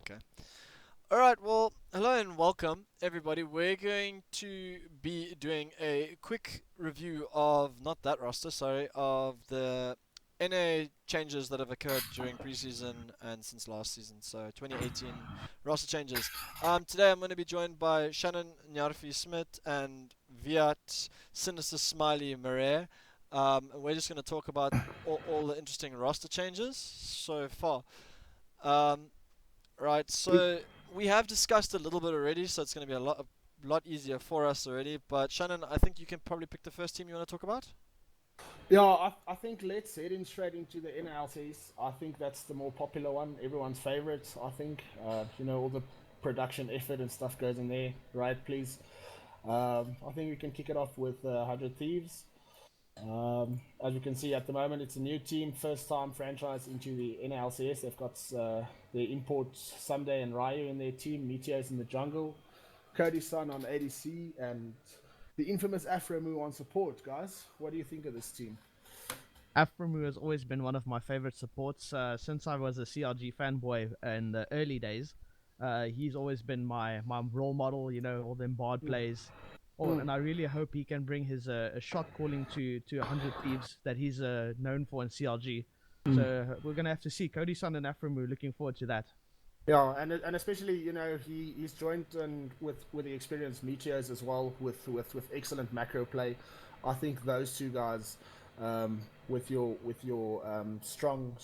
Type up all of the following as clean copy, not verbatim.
Okay. All right. Well, hello and welcome, everybody. We're going to be doing a quick review of not that roster, sorry, of the NA changes that have occurred during preseason and since last season. So 2018 roster changes. Today I'm going to be joined by Shannon Nyarfi Smith and Viat Sinister Smiley Marais. And we're just going to talk about all the interesting roster changes so far. Um, Right, so we have discussed a little bit already, so it's going to be a lot easier for us already. But Shannon, I think you can probably pick the first team you want to talk about. Yeah, I think let's head in straight into the NLCs. I think that's the more popular one, everyone's favorite. I think, all the production effort and stuff goes in there, right? Please. I think we can kick it off with 100 Thieves. As you can see at the moment, it's a new team, first time franchise into the NLCS. They've got their imports Sunday and Ryu in their team, Meteors in the jungle, Cody Sun on ADC, and the infamous Afro Mu on support, guys. What do you think of this team? Afromu has always been one of my favorite supports since I was a CRG fanboy in the early days. He's always been my role model, all them bard plays. Oh, Mm. and I really hope he can bring his shot calling to 100 Thieves that he's known for in CRG. So we're going to have to see. Cody Sun and Afromu, looking forward to that. Yeah, and especially he's joined with the experienced Meteors as well with excellent macro play. I think those two guys, with your strong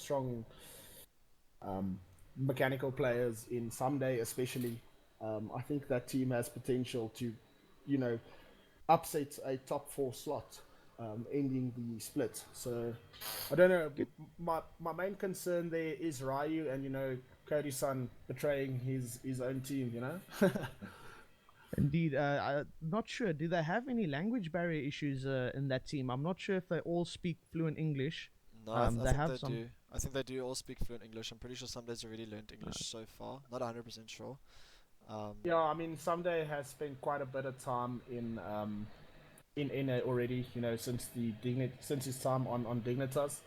mechanical players in someday especially, I think that team has potential to, you know, upset a top four slot, ending the split. So I don't know. Good. My main concern there is Ryu and Cody Sun betraying his own team. Indeed, I'm not sure. Do they have any language barrier issues in that team? I'm not sure if they all speak fluent English. No, I They think have they some. do. I think they do all speak fluent English. I'm pretty sure some days already learned English so far. Not 100% sure. Um, Yeah, I mean, Someday has spent quite a bit of time in NA already. Since his time on Dignitas.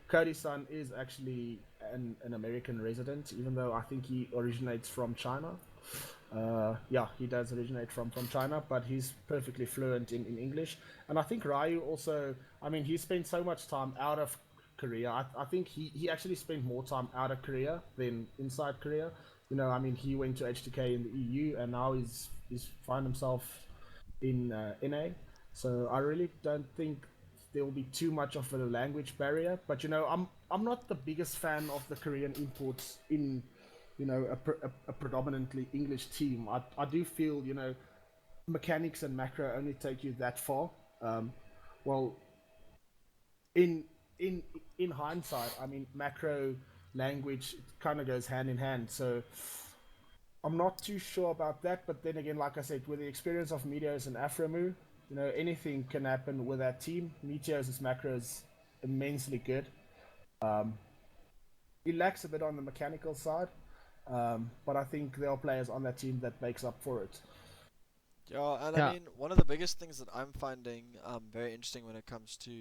Cody Sun is actually an American resident, even though I think he originates from China. Yeah, he does originate from China, but he's perfectly fluent in English. And I think Ryu also, I mean, he spent so much time out of Korea. I think he actually spent more time out of Korea than inside Korea. I mean, he went to HTK in the EU, and now he's found himself in NA. So I really don't think there will be too much of a language barrier. But I'm not the biggest fan of the Korean imports in a predominantly English team. I do feel mechanics and macro only take you that far. Well, in in in hindsight, I mean macro language kind of goes hand in hand. So I'm not too sure about that, but then again, like I said, with the experience of Meteos and Afromu, anything can happen with that team. Meteos' macro is immensely good. He lacks a bit on the mechanical side, but I think there are players on that team that makes up for it. yeah, and I Yeah, mean, one of the biggest things that I'm finding very interesting when it comes to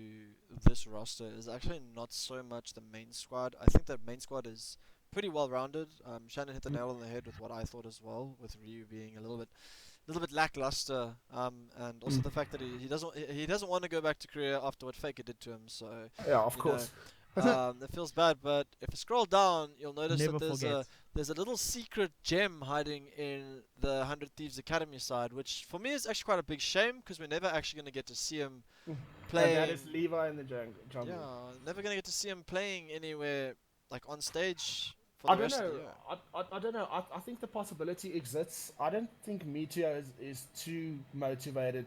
this roster is actually not so much the main squad. I think that main squad is pretty well rounded. Shannon hit the nail on the head with what I thought as well, with Ryu being a little bit lackluster, and also Mm. the fact that he doesn't want to go back to Korea after what Faker did to him. So, Yeah, of you know, course. it feels bad. But if you scroll down, you'll notice that never there's forget. a little secret gem hiding in the Hundred Thieves Academy side, which for me is actually quite a big shame because we're never actually going to get to see him And that is playing. Levi in the jungle. Yeah, never going to get to see him playing anywhere like on stage for I the don't rest of the know. year. I don't know. I think the possibility exists. I don't think Meteor is too motivated,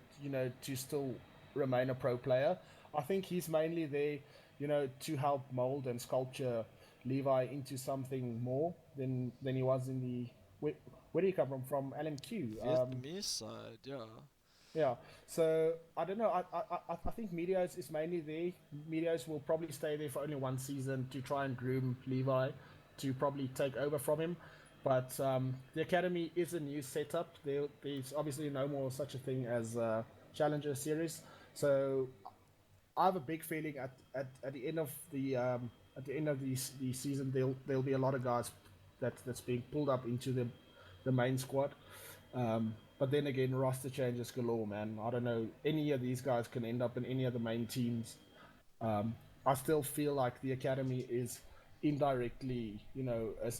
to still remain a pro player. I think he's mainly there, to help mold and sculpture Levi into something more than he was in the. Where do you come from? From LMQ. Vietnamese side, yeah. Yeah. So I don't know. I think Meteos is mainly there. Meteos will probably stay there for only one season to try and groom Levi to probably take over from him. But the academy is a new setup. There's obviously no more such a thing as Challenger Series. So I have a big feeling at the end of the season there'll be a lot of guys that's being pulled up into the main squad. But then again, roster changes galore, man. I don't know. Any of these guys can end up in any of the main teams. I still feel like the academy is indirectly, a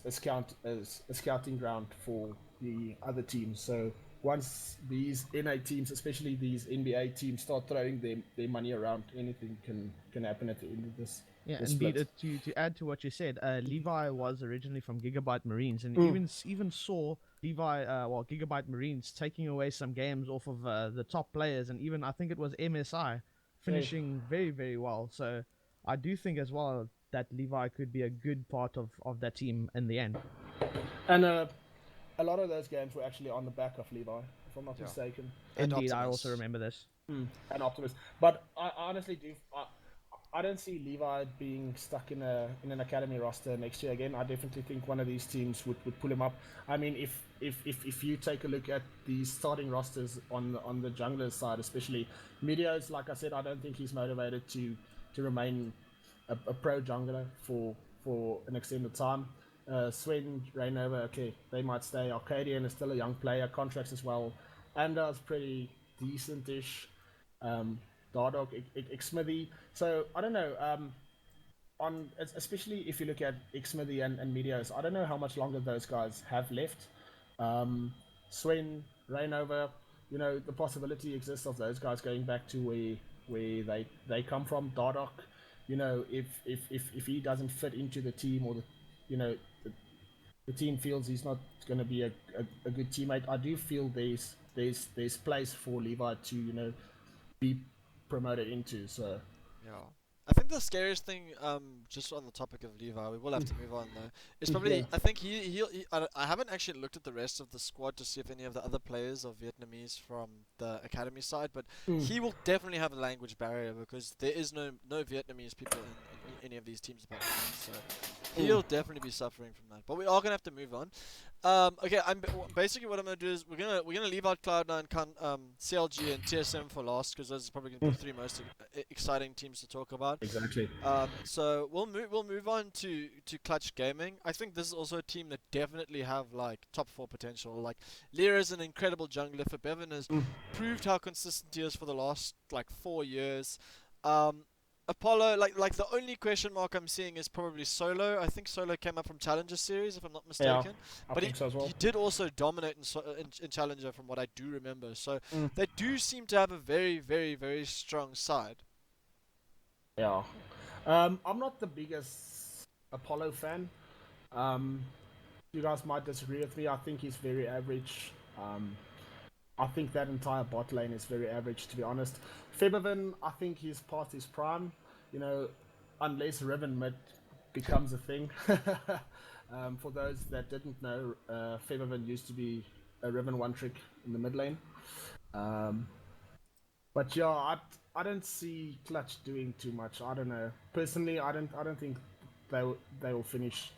scouting ground for the other teams. So once these NA teams, especially these NBA teams, start throwing their money around, anything can happen at the end of this. Yeah, this indeed. split. To add to what you said, Levi was originally from Gigabyte Marines, and Mm. even saw Levi, Gigabyte Marines taking away some games off of the top players, and even I think it was MSI Hey. finishing very very well. So I do think as well that Levi could be a good part of that team in the end. And a lot of those games were actually on the back of Levi, if I'm not Yeah. mistaken. And Indeed, I Optimus. also remember this. And Optimus. But I honestly do. I don't see Levi being stuck in an academy roster next year again. I definitely think one of these teams would pull him up. I mean, if you take a look at the starting rosters on the jungler side, especially Meteos, like I said, I don't think he's motivated to remain a pro jungler for an extended time. Swen, Rainover, okay, they might stay. Arcadian is still a young player, contracts as well. Andar's pretty decent-ish. Dardog, Xmithy. So I don't know. Especially if you look at Xmithy and Meteos, I don't know how much longer those guys have left. Swen, Rainover, the possibility exists of those guys going back to where they come from. Dardog, if he doesn't fit into the team, or the team feels he's not going to be a good teammate, I do feel there's place for Levi to be promoted into. So Yeah. I think the scariest thing, just on the topic of Levi, we will have to move on though, is probably, yeah. I think I haven't actually looked at the rest of the squad to see if any of the other players are Vietnamese from the academy side, but he will definitely have a language barrier because there is no Vietnamese people in any of these teams apart from him, so he'll definitely be suffering from that. But we are gonna have to move on. Okay, basically what I'm gonna do is we're gonna leave out Cloud9, CLG, and TSM for last because those are probably gonna be the three most exciting teams to talk about. Exactly. So we'll move on to Clutch Gaming. I think this is also a team that definitely have like top 4 potential. Like Lyra is an incredible jungler. For Bevan has proved how consistent he is for the last like 4 years. Apollo, like the only question mark I'm seeing is probably Solo. I think Solo came up from Challenger Series, if I'm not mistaken. I But think so as well. he did also dominate in Challenger, from what I do remember. So they do seem to have a very, very, very strong side. Yeah. I'm not the biggest Apollo fan. You guys might disagree with me. I think he's very average. I think that entire bot lane is very average, to be honest. Febiven, I think he's past his prime. Unless Riven mid becomes a thing. For those that didn't know, Febiven used to be a Riven one trick in the mid lane. But yeah, I don't see Clutch doing too much. I don't know. Personally, I don't think they will finish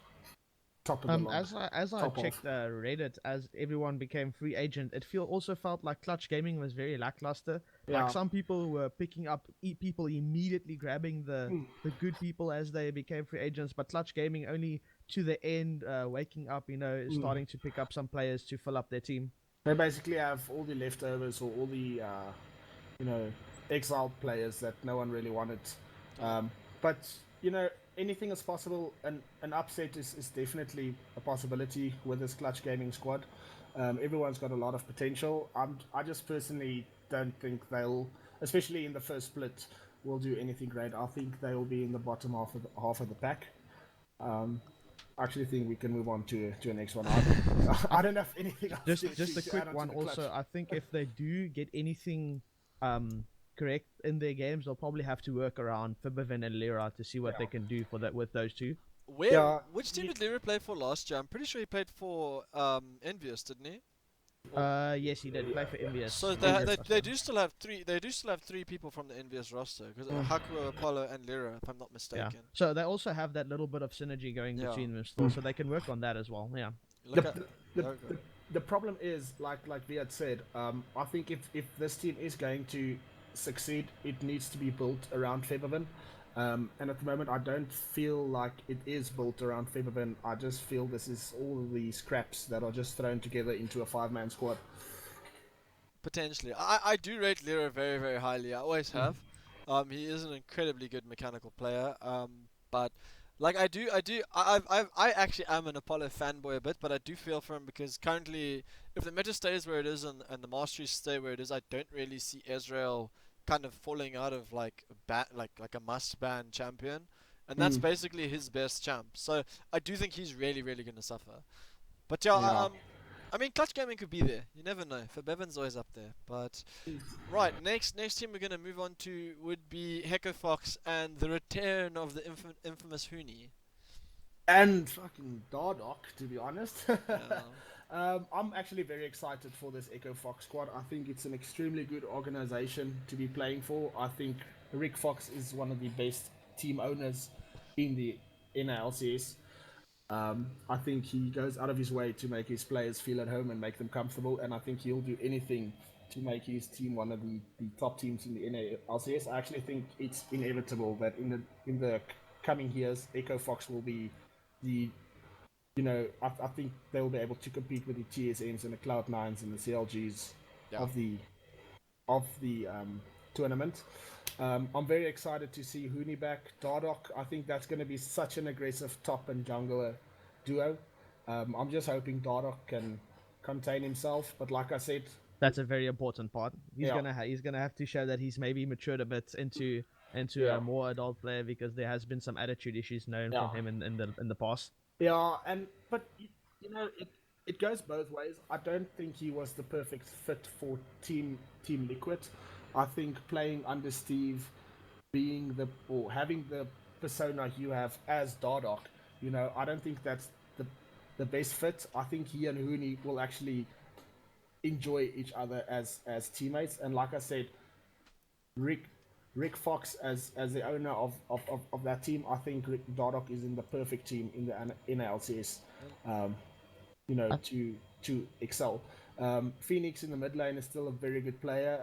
top of the log. As I Top checked Reddit, as everyone became free agent, it also felt like Clutch Gaming was very lackluster. Yeah. Like some people were picking up people immediately grabbing the good people as they became free agents, but Clutch Gaming only to the end, waking up, starting to pick up some players to fill up their team. They basically have all the leftovers or all the exiled players that no one really wanted. But anything is possible. An upset is definitely a possibility with this Clutch Gaming squad. Everyone's got a lot of potential. I just personally don't think they'll, especially in the first split, will do anything great. I think they will be in the bottom half of the pack. I actually think we can move on to the next one. I don't have anything else. Just a quick one. Also, I think if they do get anything correct in their games, they'll probably have to work around Fibiven and Lyra to see what they can do with those two. Which team did Lyra play for last year? I'm pretty sure he played for Envious, didn't he? Yes, he did play for Envious. So they do still have three. They do still have 3 people from the Envious roster because Hakuo, Apollo, and Lyra, if I'm not mistaken. Yeah. So they also have that little bit of synergy going between them still, so they can work on that as well. Yeah. The problem is, like Viat said, I think if this team is going to succeed, it needs to be built around Febiven. And at the moment, I don't feel like it is built around Feberbin. I just feel this is all of the scraps that are just thrown together into a five-man squad. Potentially. I do rate Lero very, very highly. I always have. He is an incredibly good mechanical player. But like I actually am an Apollo fanboy a bit, but I do feel for him because currently, if the meta stays where it is and the masteries stay where it is, I don't really see Ezreal kind of falling out of like like a must ban champion, and that's Mm, basically his best champ. So I do think he's really, really gonna suffer. But yeah, yeah. I mean, Clutch Gaming could be there. You never know. For Bevan's always up there. But right, next team we're gonna move on to would be Hecko Fox and the return of the infamous Huni. And fucking Dardock, to be honest. Yeah. I'm actually very excited for this Echo Fox squad. I think it's an extremely good organization to be playing for. I think Rick Fox is one of the best team owners in the NLCS. I think he goes out of his way to make his players feel at home and make them comfortable, and I think he'll do anything to make his team one of the top teams in the NLCS. I actually think it's inevitable that in the coming years, Echo Fox will be the I think they'll be able to compete with the TSMs and the Cloud9s and the CLGs Yeah. of the tournament. I'm very excited to see Hooney back. Dardock, I think that's going to be such an aggressive top and jungler duo. I'm just hoping Dardock can contain himself, but like I said, That's a very important part. yeah, He's gonna have to show that he's maybe matured a bit into yeah, a more adult player because there has been some attitude issues known yeah. from him in the past. Yeah, and but it goes both ways. I don't think he was the perfect fit for Team Liquid. I think playing under Steve, being the or having the persona you have as Dardock, I don't think that's the best fit. I think he and Hooney will actually enjoy each other as teammates. And like I said, Rick Rick Fox as the owner of that team, I think Rick Dardock is in the perfect team in the NLCS. Um, I, to excel. Phoenix in the mid lane is still a very good player.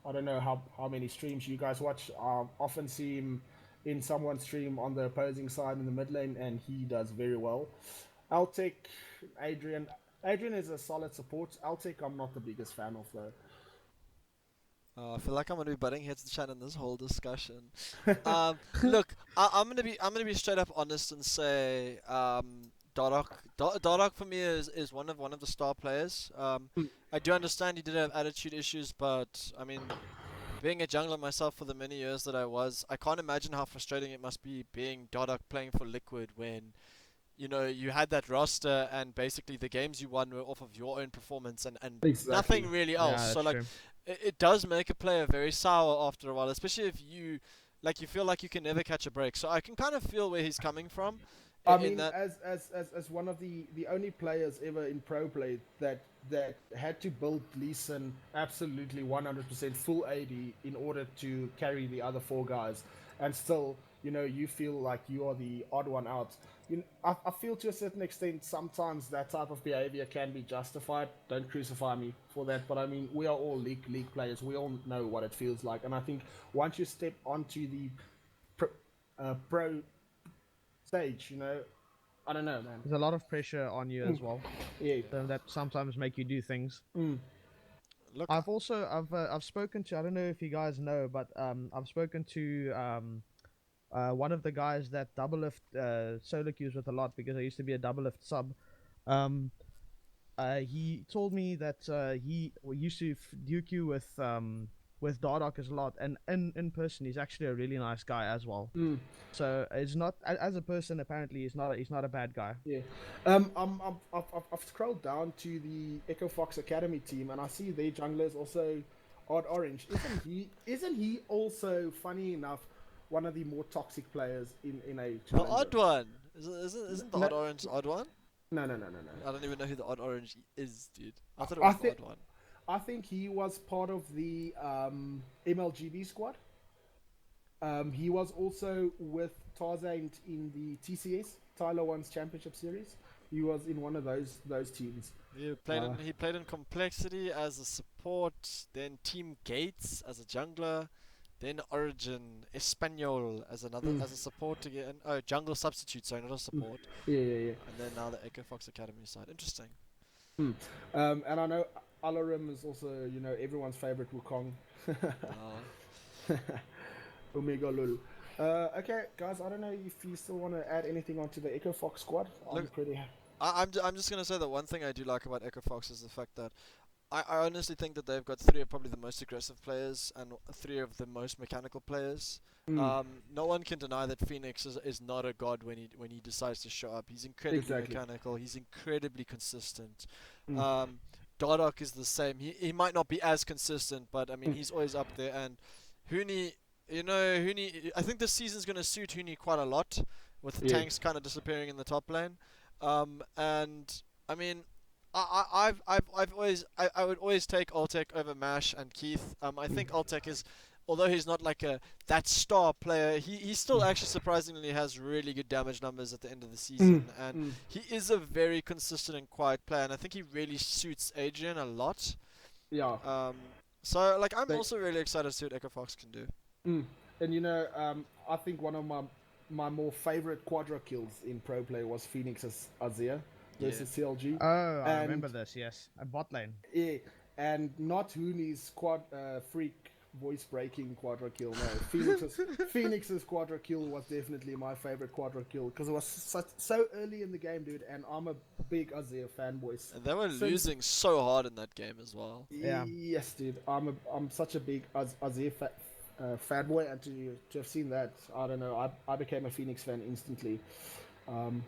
I don't know how many streams you guys watch. I often see him in someone's stream on the opposing side in the mid lane, and he does very well. Altec, Adrian. Adrian is a solid support. Altec, I'm not the biggest fan of though. I feel like I'm gonna be butting heads to chat in this whole discussion. Look, I'm gonna be straight up honest and say, Dardock for me is one of the star players. I do understand he did have attitude issues, but I mean, being a jungler myself for the many years that I was, I can't imagine how frustrating it must be being Dardock playing for Liquid when you had that roster and basically the games you won were off of your own performance and Exactly. nothing really else. yeah, So that's like, true. it does make a player very sour after a while, especially if you feel like you can never catch a break. So I can kind of feel where he's coming from I in mean, that. as one of the only players ever in pro play that had to build Lee Sin absolutely 100% full AD in order to carry the other four guys, and still, you feel like you are the odd one out. I feel to a certain extent sometimes that type of behavior can be justified. Don't crucify me for that, but I mean, we are all league players. We all know what it feels like, and I think once you step onto the pro stage, I don't know, man. There's a lot of pressure on you as well, Yeah. so that sometimes make you do things. Mm. Look, I've spoken to, I don't know if you guys know, but I've spoken to one of the guys that double lift solo queues with a lot because I used to be a double lift sub. Um, he told me that he used to DQ with Dardock a lot, and in person he's actually a really nice guy as well. Mm. So it's not as a person apparently he's not a bad guy. Yeah. I've scrolled down to the Echo Fox Academy team, and I see their jungler is also Odd Orange. Isn't he also, funny enough, one of the more toxic players in a the challenger? odd one isn't the No, odd orange the odd one? no. I don't even know who the odd orange is, dude. I thought it I was the think odd one. I think he was part of the MLGB squad. He was also with Tarzan in the TCS Tyler One's Championship Series. He was in one of those teams. Uh, He played in complexity as a support, then Team Gates as a jungler, then Origin, Espanol as another Mm. as a support again. Oh, jungle substitute, sorry, not a Mm. support. Yeah, yeah, yeah. And then now the Echo Fox Academy side. Interesting. Mm. And I know Alarim is also, you know, everyone's favorite Wukong. Uh, Omega Lul. Okay, guys, I don't know if you still want to add anything onto the Echo Fox squad. I'm look, pretty. I'm just gonna say that one thing I do like about Echo Fox is the fact that I honestly think that they've got three of probably the most aggressive players and three of the most mechanical players. Mm, No one can deny that Phoenix is not a god when he decides to show up. He's incredibly exactly. mechanical. He's incredibly consistent. Mm, Um, Dardoch is the same. He might not be as consistent, but I mean mm, he's always up there. And Huni, Huni. I think this season's going to suit Huni quite a lot, with the yeah. tanks kind of disappearing in the top lane. And I mean, I've always I would always take Altec over Mash and Keith. I Mm, think Altec is, although he's not like that star player, he still mm, actually surprisingly has really good damage numbers at the end of the mm, season, and mm, he is a very consistent and quiet player, and I think he really suits Adrian a lot. yeah. Um, so like I'm They, also really excited to see what Echo Fox can do. mm. And you know, I think one of my more favorite quadra kills in pro play was Phoenix's Azir Yeah. versus CLG, Oh, I and remember this. Yes, a bot lane. yeah, and not Hooney's freak voice breaking quadra kill. No, Phoenix's quadra kill was definitely my favorite quadra kill because it was so early in the game, dude. And I'm a big Azir fanboy. And they were Since losing so hard in that game as well. Yeah. yes, dude, I'm such a big Azir fanboy, and to have seen that, I don't know, I became a Phoenix fan instantly. Um,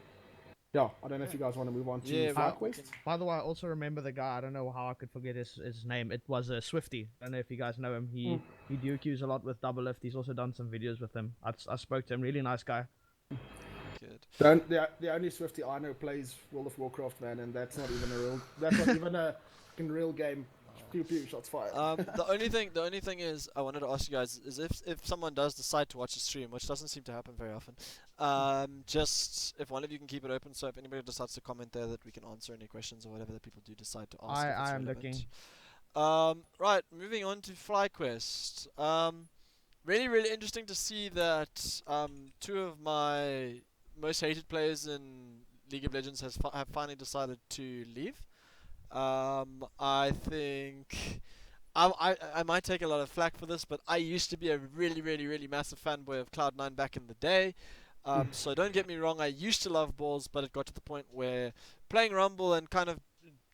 yeah, I don't know if you guys want to move on to Yeah, FlyQuest. By the way, I also remember the guy. I don't know how I could forget his name. It was Swifty. I don't know if you guys know him. Mm. He DQs a lot with Double Lift. He's also done some videos with him. I spoke to him. Really nice guy. Good. The only Swifty I know plays World of Warcraft, man, and that's not even a real. That's not even a fucking real game. Pew pew, shots fired. The only thing is, I wanted to ask you guys is if someone does decide to watch a stream, which doesn't seem to happen very often, just if one of you can keep it open, so if anybody decides to comment there, that we can answer any questions or whatever that people do decide to ask. If it's I am relevant. looking. Right, moving on to FlyQuest. Really, really interesting to see that two of my most hated players in League of Legends have finally decided to leave. I think I might take a lot of flack for this, but I used to be a really, really, really massive fanboy of Cloud9 back in the day. So don't get me wrong, I used to love Balls, but it got to the point where playing Rumble and kind of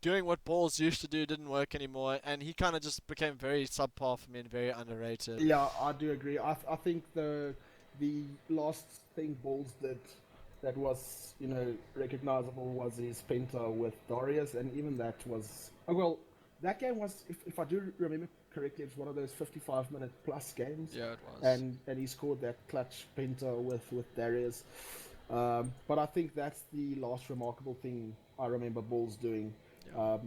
doing what Balls used to do didn't work anymore, and he kind of just became very subpar for me and very underrated. Yeah, I do agree. I think the last thing Balls did that was, you know, recognizable was his penta with Darius, and even that was well, that game was, if I do remember correctly, it was one of those 55-minute plus games, Yeah, it was. and he scored that clutch penta with Darius. But I think that's the last remarkable thing I remember Balls doing. Yeah.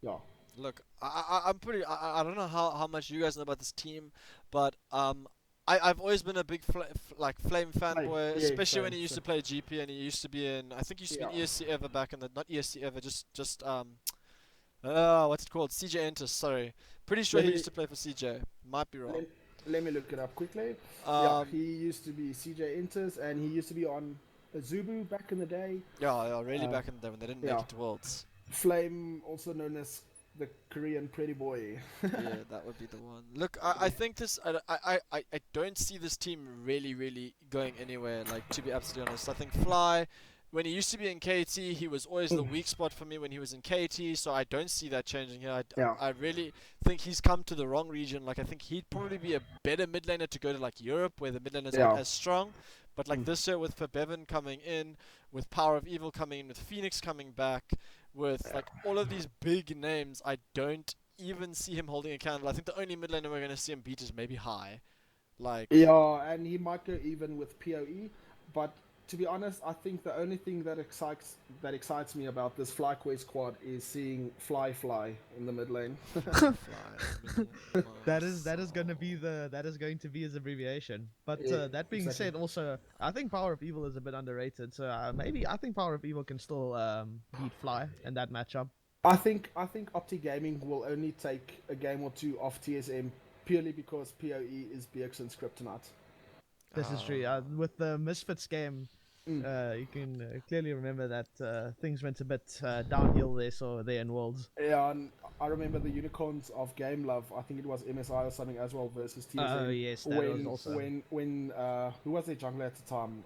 Yeah. Look, I'm pretty. I don't know how much you guys know about this team, but I've always been a big like Flame fanboy, yeah, especially when same, he used to same. play GP and he used to be in. I think he used to be in Yeah. ESC Ever back in the not ESC Ever, just what's it called? CJ Entus. Sorry, pretty sure Let he me used to play for CJ. Might be wrong. let me look it up quickly. Yeah, Um, he used to be CJ Inters, and he used to be on Zubu back in the day. yeah, really Uh, back in the day when they didn't make yeah. it to Worlds. Flame, also known as the Korean pretty boy. Yeah, that would be the one. Look, I think this. I don't see this team really going anywhere. Like, to be absolutely honest, I think Fly, when he used to be in KT, he was always the weak spot for me when he was in KT. So I don't see that changing here. Yeah. I really think he's come to the wrong region. Like, I think he'd probably be a better mid laner to go to like Europe, where the mid laners Yeah. aren't as strong. But like Mm. this year with Bevan coming in, with Power of Evil coming in, with Phoenix coming back, with like all of these big names, I don't even see him holding a candle. I think the only mid laner we're going to see him beat is maybe High. Like, Yeah, and he might go even with PoE, but to be honest, I think the only thing that excites me about this FlyQuest squad is seeing Fly in the mid lane. Fly. That is going to be his abbreviation. But Yeah, that being exactly. said, also I think Power of Evil is a bit underrated. So maybe I think Power of Evil can still beat Fly in that matchup. I think Opti Gaming will only take a game or two off TSM purely because PoE is Bjergsen's kryptonite. This is true. With the Misfits game, you can clearly remember that things went a bit downhill there in Worlds. Yeah, and I remember the Unicorns of Game Love. I think it was MSI or something as well versus TSM. Oh yes, that was also. When who was their jungler at the time?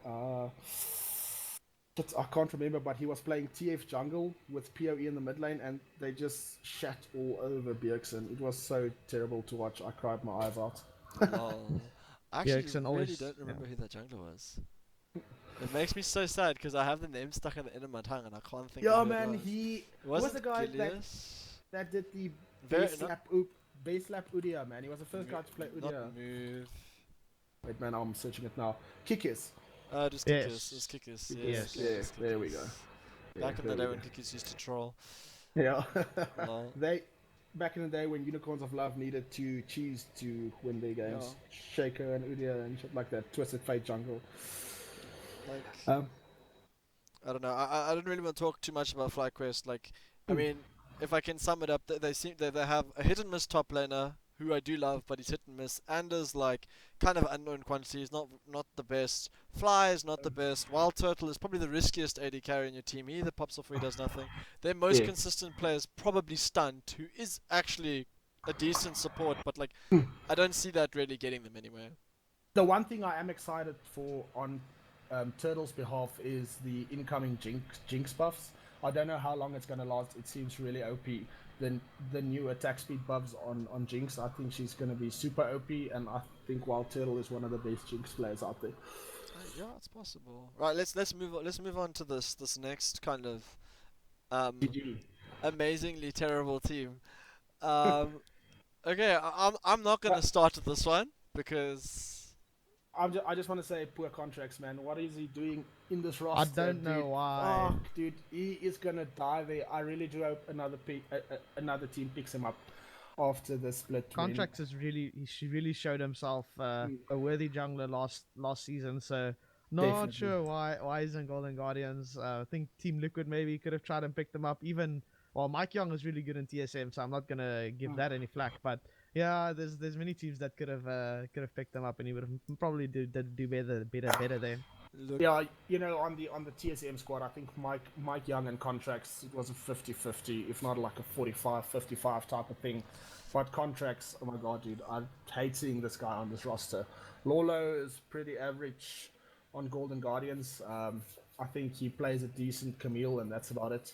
I can't remember, but he was playing TF jungle with PoE in the mid lane, and they just shat all over Bjergsen. It was so terrible to watch. I cried my eyes out. Lol. I actually Bjergsen really always, don't remember yeah. who that jungler was. It makes me so sad because I have the name stuck at the end of my tongue and I can't think Yeah, of who man, it was. he Was was the it guy Gilius? that did the Very- base not- slap base slap Udia, man. He was the first guy to play Udia. Not move. Wait, man, I'm searching it now. Kikis. Just Yes. Kickus. It's Kickus. Yes. Yeah, there we go. Back Yeah, in the there day we when Kickus used to troll. go. Yeah. Lol. Back in the day when Unicorns of Love needed to cheese to win their games. Shaker and Udia and shit like that. Twisted Fate jungle. Like, I don't know. I don't really want to talk too much about FlyQuest. Like, I mean, if I can sum it up, they have a hit and miss top laner who I do love, but he's hit and miss. Anders like kind of unknown quantity. He's not the best. Fly is not the best. Wild Turtle is probably the riskiest AD carry in your team. He either pops off or he does nothing. Their most consistent player is probably Stunt, who is actually a decent support, but like I don't see that really getting them anywhere. The one thing I am excited for on Turtle's behalf is the incoming Jinx buffs. I don't know how long it's going to last. It seems really OP. The new attack speed buffs on Jinx, I think she's going to be super OP, and I think Wild Turtle is one of the best Jinx players out there. Yeah, it's possible. Right, let's move on. Let's move on to this next kind of GG. amazingly terrible team. Okay, I'm not gonna start with this one because I just want to say, poor contracts, man. What is he doing in this roster? I don't know dude? why. Fuck, dude, he is gonna die there. I really do hope another team picks him up after the split. Contracts is she really showed himself a worthy jungler last season. So not Definitely. sure why he's in Golden Guardians. I think Team Liquid maybe could have tried and picked him up. Well, Mike Young is really good in TSM, so I'm not gonna give that any flack. But yeah, there's many teams that could have picked him up, and he would have probably do better there. look, Yeah, you know, on the TSM squad, I think Mike Young and contracts, it was a 50-50, if not like a 45-55 type of thing. But contracts, oh my god, dude, I hate seeing this guy on this roster. Lolo is pretty average on Golden Guardians. I think he plays a decent Camille, and that's about it.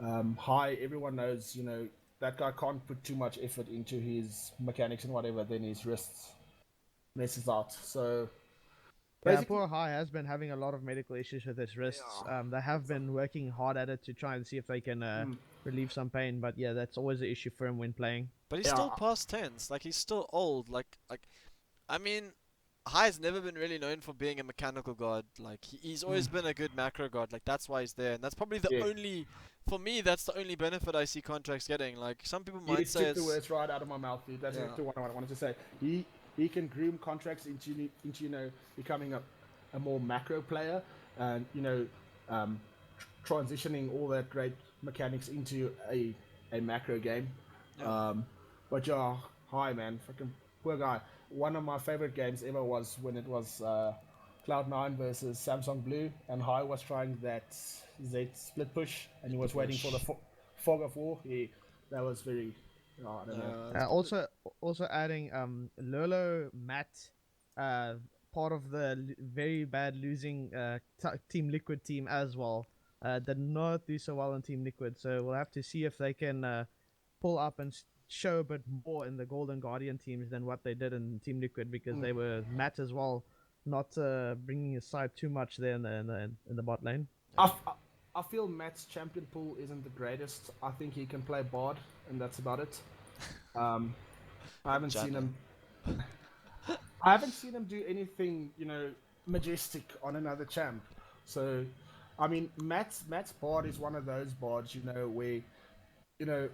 Everyone knows, you know, that guy can't put too much effort into his mechanics and whatever, then his wrists messes out. So Yeah, poor High has been having a lot of medical issues with his wrists. They have been working hard at it to try and see if they can relieve some pain. But yeah, that's always an issue for him when playing. but he's still past tense. Like he's still old. Like I mean, High's never been really known for being a mechanical god. Like he's always been a good macro god. Like that's why he's there, and that's probably the only. For me, that's the only benefit I see contracts getting. Like some people might say took it's the words right out of my mouth, dude. That's exactly what I wanted to say. He can groom contracts into you know, becoming a more macro player, and you know, transitioning all that great mechanics into a macro game. But yeah, Hi, man, fucking poor guy. One of my favorite games ever was when it was Cloud9 versus Samsung Blue, and Hi was trying that Z split push, and he was waiting for the fog of war. That was very. Oh, I don't know. Also adding Lolo, Matt, part of the very bad losing Team Liquid team as well. Did not do so well in Team Liquid, so we'll have to see if they can pull up and show a bit more in the Golden Guardian teams than what they did in Team Liquid, because they were Matt as well, not bringing his side too much there in the bot lane. I feel Matt's champion pool isn't the greatest. I think he can play Bard, and that's about it. I haven't seen him. I haven't seen him do anything, you know, majestic on another champ. So, I mean, Matt's Bard is one of those Bards, you know, where, you know,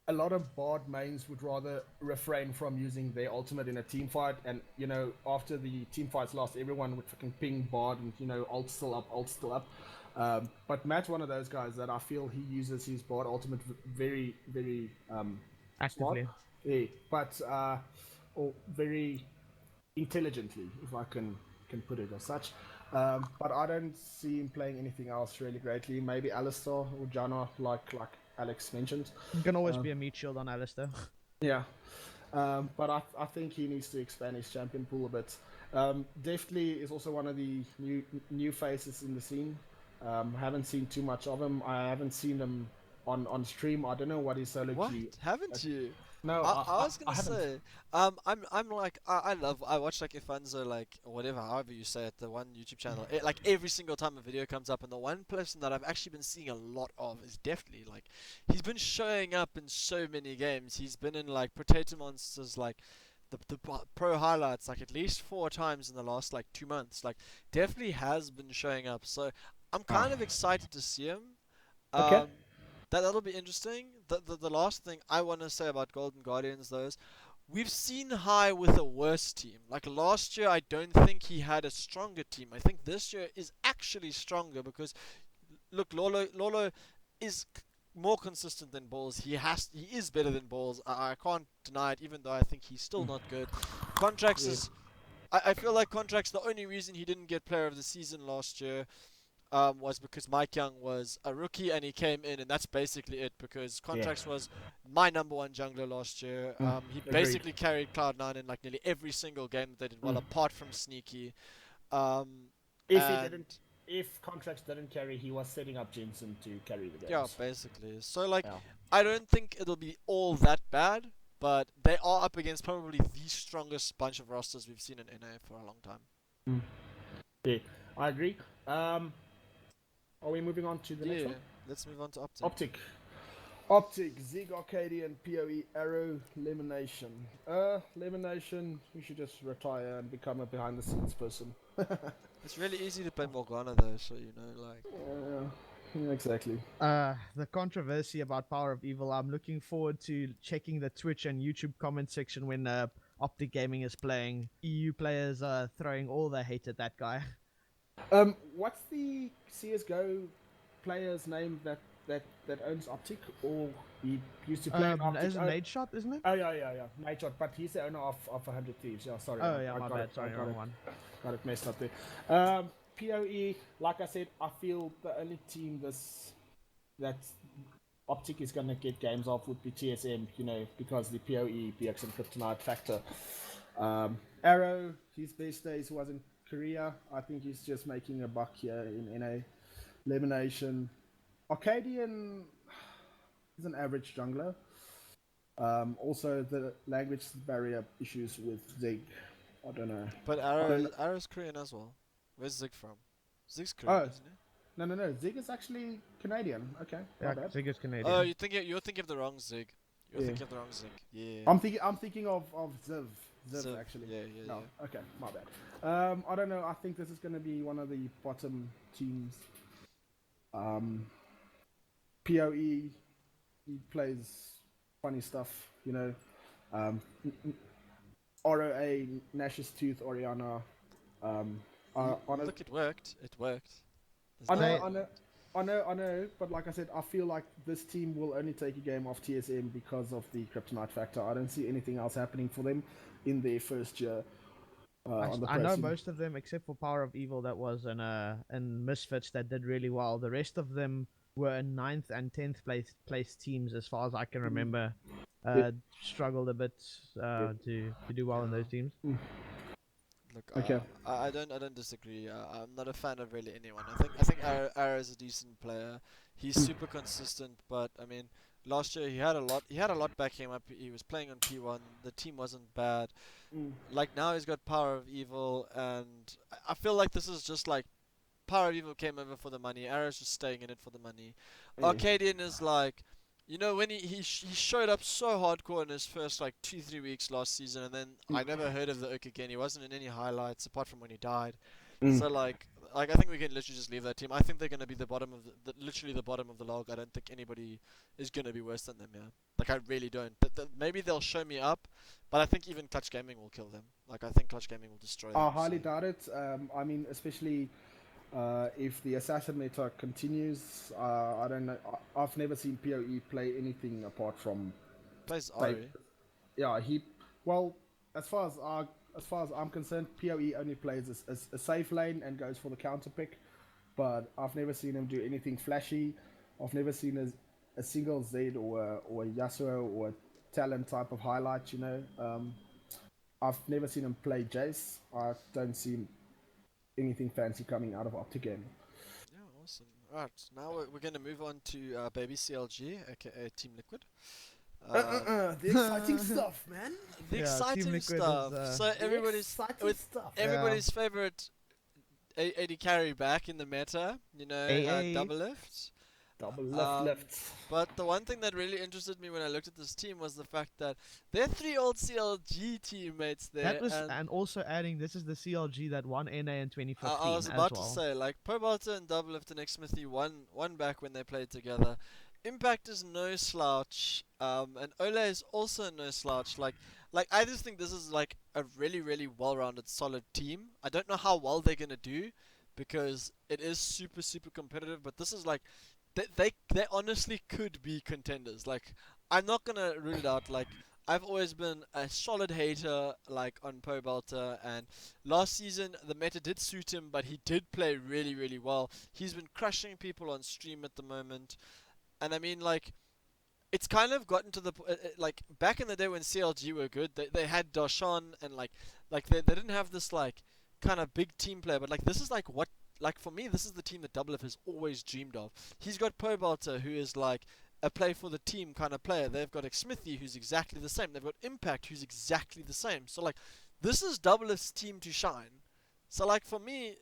a lot of Bard mains would rather refrain from using their ultimate in a team fight, and you know, after the team fights lost, everyone would fucking ping Bard and, you know, ult still up. But Matt's one of those guys that I feel he uses his Bard ultimate very, very smart, Actively. yeah, but or very intelligently, if I can put it as such. But I don't see him playing anything else really greatly. Maybe Alistair or Jana, like Alex mentioned. Can always Um, be a meat shield on Alistair. yeah, but I think he needs to expand his champion pool a bit. Definitely is also one of the new faces in the scene. Haven't seen too much of him. I haven't seen him on stream. I don't know what his solo What? queue. Haven't you? No, I was I gonna haven't. say, I'm like, I watch like Ifanzo, like whatever, however you say it, the one YouTube channel. Like every single time a video comes up, and the one person that I've actually been seeing a lot of is definitely like, he's been showing up in so many games. He's been in like Potato Monsters, like pro highlights, like at least 4 times in the last like 2 months. Like definitely has been showing up. So I'm Ah, kind of excited to see him. okay. Um, that'll be interesting. The last thing I want to say about Golden Guardians though is we've seen High with a worse team. Like last year, I don't think he had a stronger team. I think this year is actually stronger because look, Lolo is more consistent than Balls. He is better than Balls. I can't deny it, even though I think he's still not good. Contracts Yeah. is. I feel like Contracts the only reason he didn't get Player of the Season last year was because Mike Young was a rookie and he came in, and that's basically it. Because Yeah. Contracts was my number one jungler last year. He Agreed. basically carried Cloud9 in like nearly every single game that they did well, Mm. apart from Sneaky. Um, If he and didn't, if contracts didn't carry, he was setting up Jensen to carry the yeah, games. basically. So like, Yeah. I don't think it'll be all that bad, but they are up against probably the strongest bunch of rosters we've seen in NA for a long time. Mm. Yeah, I agree. Are we moving on to the next one? Yeah, let's move on to Optic. Optic. Optic, Zig Arcadian, PoE, Arrow, Lemonation. Lemonation, you should just retire and become a behind the scenes person. It's really easy to play Morgana though, so you know, like. Yeah, exactly. The controversy about Power of Evil. I'm looking forward to checking the Twitch and YouTube comment section when Optic Gaming is playing. EU players are throwing all their hate at that guy. What's the CS:GO player's name that owns Optic, or he used to play in Optic? As a Oh, nade shot, isn't it? yeah. Night Shot, but he's the owner of 100 Thieves. Yeah, sorry, Oh yeah, I my got bad. it. I Sorry, got wrong it. one. Got it messed up there. PoE, like I said, I feel the only team that Optic is going to get games off would be TSM, you know, because the PoE, BX, and Kryptonite factor. Arrow, his best days was in Korea. I think he's just making a buck here in NA. Elimination. Arcadian is an average jungler. Also, the language barrier issues with Zig. I don't know. But I don't know. Arrow's Korean as well. Where's Zig from? Zig's Korean, Oh, isn't he? no. Zig is actually Canadian. Okay, my Yeah, bad. Zig is Oh, Canadian. you're thinking of the wrong Zig. You're Yeah. thinking of the wrong Zig. Yeah. I'm thinking of Ziv. Ziv, Ziv. actually. Yeah. No, okay, my bad. I don't know. I think this is going to be one of the bottom teams. Um, PoE, he plays funny stuff, you know. Um, ROA, Nash's Tooth, Oriana. On Look, it worked. It worked. There's I know, They nothing I wrong know, with it. I know, but like I said, I feel like this team will only take a game off TSM because of the Kryptonite factor. I don't see anything else happening for them in their first year on the I pro know scene. most of them except for Power of Evil that was in Misfits that did really well. The rest of them were in ninth and 10th place teams as far as I can remember. Yeah. Struggled a bit to do well in those teams. Look, Okay. I don't disagree. I'm not a fan of really anyone. I think Arrow is a decent player. He's super consistent, but I mean, last year he had a lot backing him up. He was playing on P1. The team wasn't bad. Mm. Like now he's got Power of Evil, and I feel like this is just like Power of Evil came over for the money. Arrow's just staying in it for the money. Yeah. Arcadian is like, you know, when he showed up so hardcore in his first like 2-3 weeks last season, and then I never heard of the Oak again. He wasn't in any highlights apart from when he died. Mm. So like I think we can literally just leave that team. I think they're gonna be the bottom of literally the bottom of the log. I don't think anybody is gonna be worse than them. Yeah, like I really don't. Maybe they'll show me up, but I think even Clutch Gaming will kill them. Like I think Clutch Gaming will destroy them. I highly So. doubt it. I mean, especially if the assassin meta continues. I don't know. I've never seen PoE play anything apart from Plays Same. Ari. Yeah, well, as far as our, as far as I'm concerned, PoE only plays a safe lane and goes for the counter pick. But I've never seen him do anything flashy. I've never seen a single Zed or a Yasuo or a talent type of highlight. I've never seen him play Jace. I don't see anything fancy coming out of Optic Gaming. Yeah, awesome. Alright, now we're going to move on to Baby CLG, aka Team Liquid. Um, The exciting stuff, man. the Yeah, Team exciting Liquid is stuff. So The exciting with stuff. yeah, everybody's favorite AD carry back in the meta. AA. Double lift. Double Um, lifts. but the one thing that really interested me when I looked at this team was the fact that there are three old CLG teammates That there, was, and and also adding, this is the CLG that won NA in I 2015 was as about to well. say, like, Pobota and Doublelift and Xmithy won back when they played together. Impact is no slouch, and Ole is also no slouch. Like I just think this is like a really, really well-rounded, solid team. I don't know how well they're gonna do, because it is super, super competitive. But this is like, they honestly could be contenders. Like, I'm not gonna rule it out. Like, I've always been a solid hater, like, on Pobelter, and last season the meta did suit him, but he did play really, really well. He's been crushing people on stream at the moment, and I mean, like, it's kind of gotten to the like, back in the day when CLG were good, they had Darshan, and like they didn't have this like kind of big team player, but like this is like what, like, for me, this is the team that Doublelift has always dreamed of. He's got Pobelter, who is like a play for the team kind of player. They've got Xmithy, who's exactly the same. They've got Impact, who's exactly the same. So like, this is Doublelift's team to shine. So like, for me,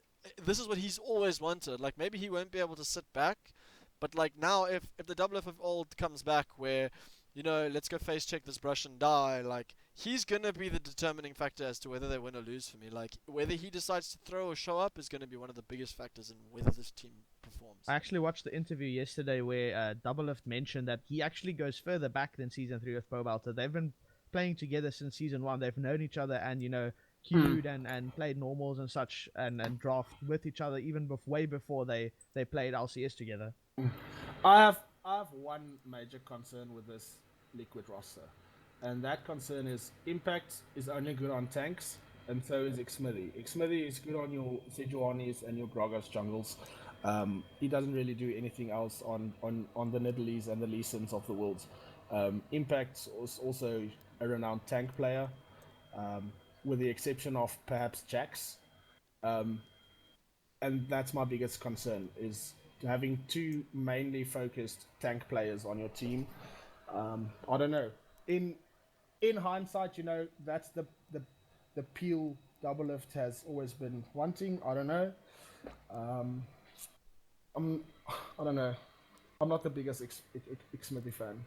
this is what he's always wanted. Like, maybe he won't be able to sit back, but like, now, if the Doublelift of old comes back, where, let's go face check this brush and die, like, he's gonna be the determining factor as to whether they win or lose for me. Like, whether he decides to throw or show up is gonna be one of the biggest factors in whether this team performs. I actually watched the interview yesterday where Doublelift mentioned that he actually goes further back than season 3 with Pobelter. They've been playing together since season 1. They've known each other and, queued and played normals and such, and draft with each other even way before they played LCS together. I have one major concern with this Liquid roster, and that concern is Impact is only good on tanks, and so is Xmithy. Xmithy is good on your Sejuanis and your Gragas jungles. He doesn't really do anything else on the Nidalees and the Lee Sins of the world. Impact is also a renowned tank player, with the exception of perhaps Jax. And that's my biggest concern, is having two mainly focused tank players on your team. I don't know. In hindsight, that's the peel Doublelift has always been wanting. I don't know. Um, I'm I don't know. I'm not the biggest Xmithy fan.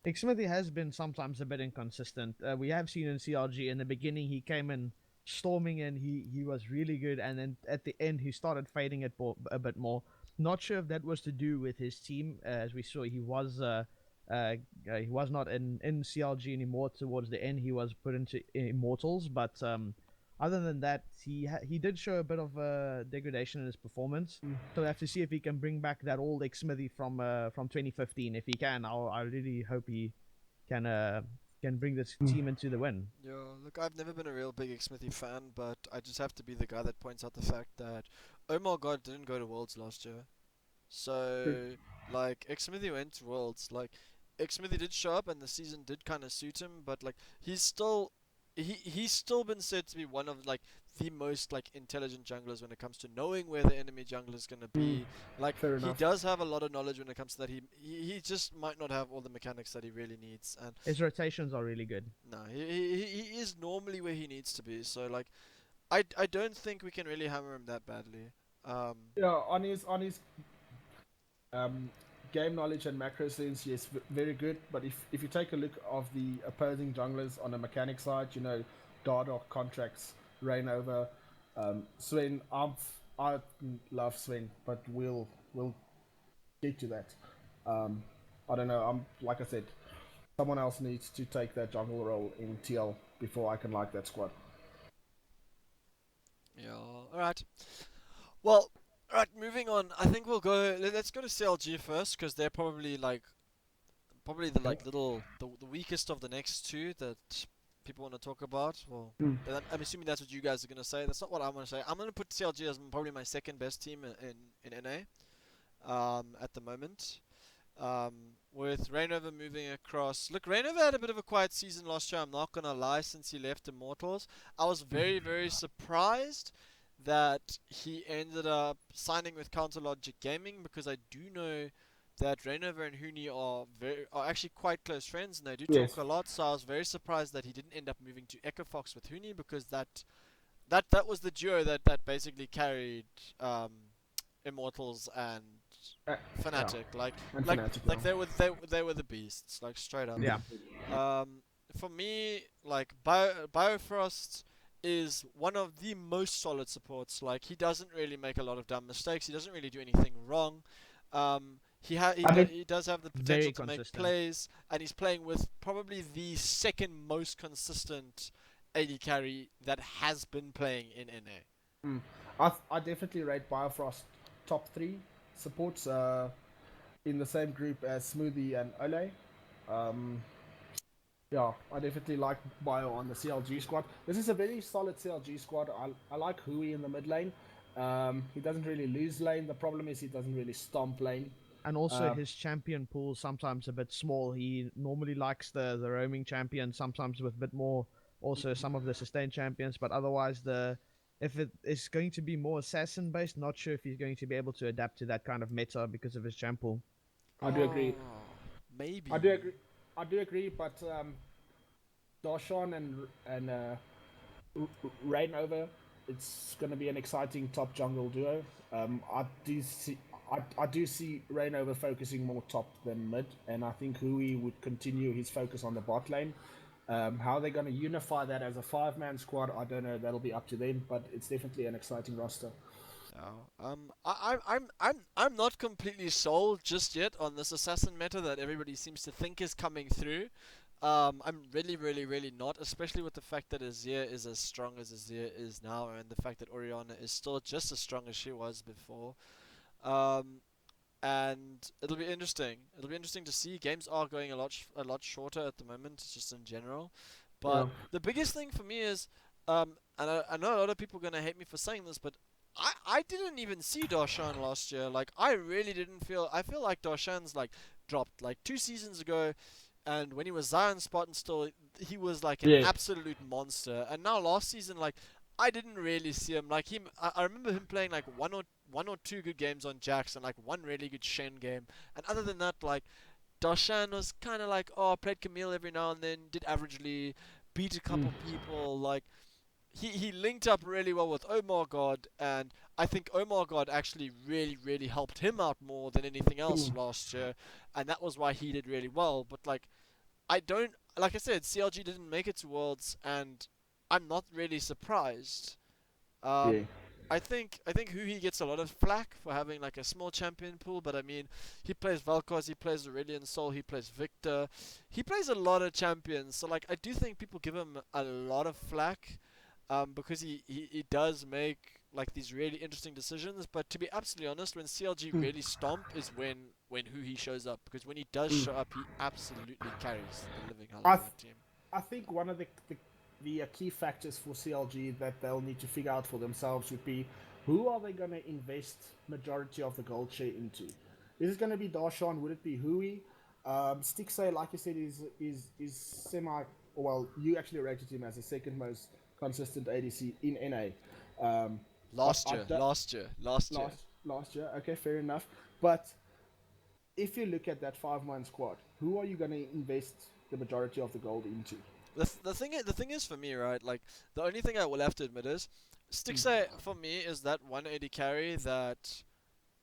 Xmithy has been sometimes a bit inconsistent. We have seen in CRG in the beginning he came in storming and he was really good, and then at the end he started fading it a bit more. Not sure if that was to do with his team, as we saw he was not in CLG anymore. Towards the end he was put into Immortals, but other than that he did show a bit of degradation in his performance. So we have to see if he can bring back that old Xmithy from 2015. If he can, I really hope he can bring this team into the win. Yeah, look, I've never been a real big Xmithy fan, but I just have to be the guy that points out the fact that Omar God didn't go to Worlds last year. So, like, Xmithy went to Worlds. Like, Xmithy did show up, and the season did kind of suit him, but like, he's still been said to be one of like the most like intelligent junglers when it comes to knowing where the enemy jungler is gonna be. Like, Fair he enough. does have a lot of knowledge when it comes to that. He just might not have all the mechanics that he really needs, and His rotations are really good. no, he is normally where he needs to be. So like, I don't think we can really hammer him that badly. Yeah, on his um, game knowledge and macro sense, yes, very good. But if you take a look of the opposing junglers on the mechanic side, Dardoch contracts, Rainover, Sven. I love Sven, but we'll get to that. Um, I don't know. Like I said, someone else needs to take that jungle role in TL before I can like that squad. Yeah. All right. Well, alright, moving on. I think we'll go. Let's go to CLG first, because they're probably probably the Okay. like the weakest of the next two that people want to talk about. Well, Mm. I'm assuming that's what you guys are gonna say. That's not what I'm gonna say. I'm gonna put CLG as probably my second best team in NA at the moment. With Rainover moving across. Look, Rainover had a bit of a quiet season last year, I'm not gonna lie, since he left Immortals. I was very, very surprised that he ended up signing with Counterlogic Gaming because I do know that Rainover and Huni are actually quite close friends and they do talk Yes. a lot, so I was very surprised that he didn't end up moving to Echo Fox with Huni because that was the duo that basically carried um, Immortals and Uh, yeah. Fnatic. And Like Fnatic, like yeah. they were the beasts, like straight up. Yeah. For me, like Biofrost is one of the most solid supports. Like he doesn't really make a lot of dumb mistakes. He doesn't really do anything wrong. I did. He does have the potential Very to make consistent. plays, and he's playing with probably the second most consistent AD carry that has been playing in NA. Mm. I definitely rate Biofrost top three supports in the same group as Smoothie and Ole. Um, yeah, I definitely like Bio on the CLG squad. This is a very solid CLG squad. I like Hui in the mid lane. He doesn't really lose lane. The problem is he doesn't really stomp lane. And also Uh, his champion pool sometimes a bit small. He normally likes the roaming champion, sometimes with a bit more. Also some of the sustained champions, but otherwise the if it is going to be more assassin based, not sure if he's going to be able to adapt to that kind of meta because of his champ pool. I do agree. Oh, I do maybe. agree. I do agree, but Darshan and Rain over. It's going to be an exciting top jungle duo. I do see Rain over focusing more top than mid, and I think Hui would continue his focus on the bot lane. How they're going to unify that as a five-man squad, I don't know. That'll be up to them, but it's definitely an exciting roster. No. I'm not completely sold just yet on this assassin meta that everybody seems to think is coming through. I'm really, really, really not, especially with the fact that Azir is as strong as Azir is now, and the fact that Orianna is still just as strong as she was before. Um, and it'll be interesting. It'll be interesting to see. Games are going a lot shorter at the moment, just in general. Yeah. But the biggest thing for me is, and I know a lot of people are gonna hate me for saying this, but I didn't even see Darshan last year. Like I really didn't feel. I feel like Darshan's like dropped like 2 seasons ago, and when he was Zion Spartan still, he was like an Yeah. absolute monster. And now last season, like I didn't really see him. Like him, I remember him playing like one or two good games on Jax and like one really good Shen game. And other than that, like Darshan was kind of like, oh, played Camille every now and then, did averagely, beat a Mm. couple people. Like he linked up really well with Omar God, and I think Omar God actually really, really helped him out more than anything else Mm. last year, and that was why he did really well. But like I don't, like I said, CLG didn't make it to Worlds, and I'm not really surprised. Yeah. Um, I think Hui gets a lot of flack for having like a small champion pool, but I mean, he plays Vel'Koz, he plays Aurelion Sol, he plays Victor, he plays a lot of champions. So like, I do think people give him a lot of flack, because he does make like these really interesting decisions. But to be absolutely honest, when CLG Mm. really stomp is when Hui shows up, because when he does Mm. show up, he absolutely carries the living hell I out of th- that team. I think one of the key factors for CLG that they'll need to figure out for themselves would be who are they going to invest majority of the gold share into? Is it going to be Darshan? Would it be Hui? Stixay, like you said, is semi. Well, you actually rated him as the second most consistent ADC in NA. But Last I year, don't, last year, last year. last year. Okay, fair enough. But if you look at that 5-man squad, who are you going to invest the majority of the gold into? The thing is for me, right? Like the only thing I will have to admit is Mm. Stixay for me is that 180 carry that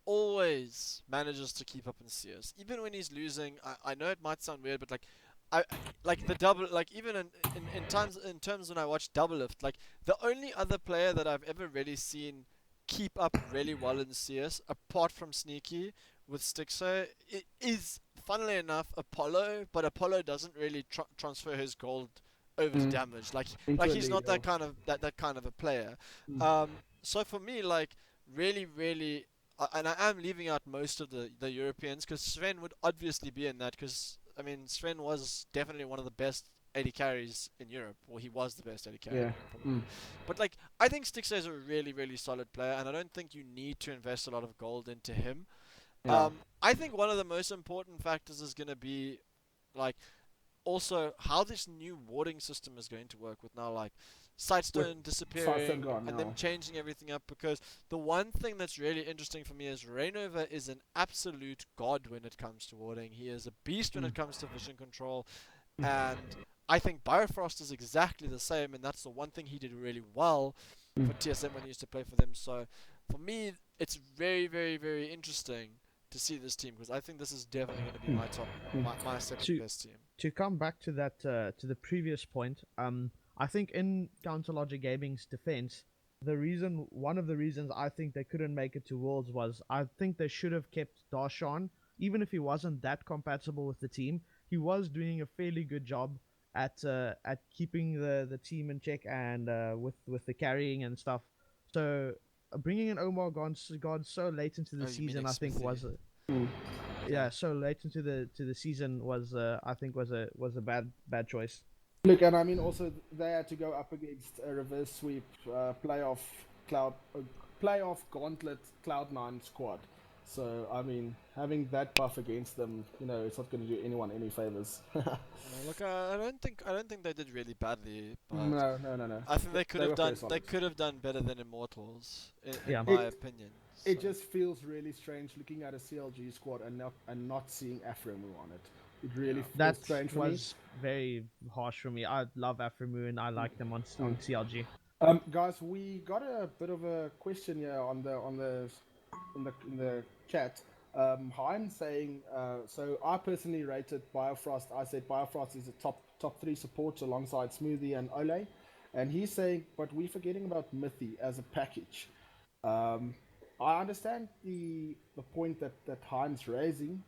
always manages to keep up in CS. Even when he's losing, I know it might sound weird, but like I like the double, like even in terms when I watch double lift, like the only other player that I've ever really seen keep up really well in CS apart from Sneaky with Stixo it is funnily enough Apollo, but Apollo doesn't really transfer his gold over to Mm. damage. Like Into a he's lead. not that kind of that kind of a player. Mm. So for me, like really, and I am leaving out most of the Europeans because Sven would obviously be in that because I mean, Sven was definitely one of the best AD carries in Europe. Well, he was the best AD carry in Yeah. Europe, probably. But like, I think Stixxer is a really, really solid player, and I don't think you need to invest a lot of gold into him. Yeah. I think one of the most important factors is going to be like also how this new warding system is going to work with now like With Sightstone Sightstone disappearing gone and them now. changing everything up, because the one thing that's really interesting for me is Rainover is an absolute god when it comes to warding. He is a beast when Mm. it comes to vision control, and I think Biofrost is exactly the same, and that's the one thing he did really well Mm. for TSM when he used to play for them. So for me, it's very, very, very interesting to see this team, because I think this is definitely going to be Mm. my top, Mm. my second To best team. to come back to that to the previous point, I think in Counter Logic Gaming's defense, one of the reasons I think they couldn't make it to Worlds was I think they should have kept Darshan, even if he wasn't that compatible with the team. He was doing a fairly good job at keeping the team in check and with the carrying and stuff. So bringing in Omar gone so late into the Oh, you mean season, I think Xmithy? was Mm. yeah, Okay. so late into the season was I think was a bad choice. Look, and I mean also they had to go up against a reverse sweep cloud playoff gauntlet Cloud9 squad. So I mean, having that buff against them, it's not going to do anyone any favors. No, look, I don't think they did really badly, but No, no, no, no. I think they could They have were very done they solid. could have done better than Immortals, in Yeah. my It opinion. it So just feels really strange looking at a CLG squad and not seeing Afromu on it. It really feels That strange for me. was very harsh for me. I love Afromoon. I like them on Mm. CLG. Guys, we got a bit of a question here in the chat. Hein saying, so I personally rated Biofrost. I said Biofrost is a top three support alongside Smoothie and Ole, and he's saying, but we're forgetting about Mythy as a package. Um, I understand the point that Hein's raising,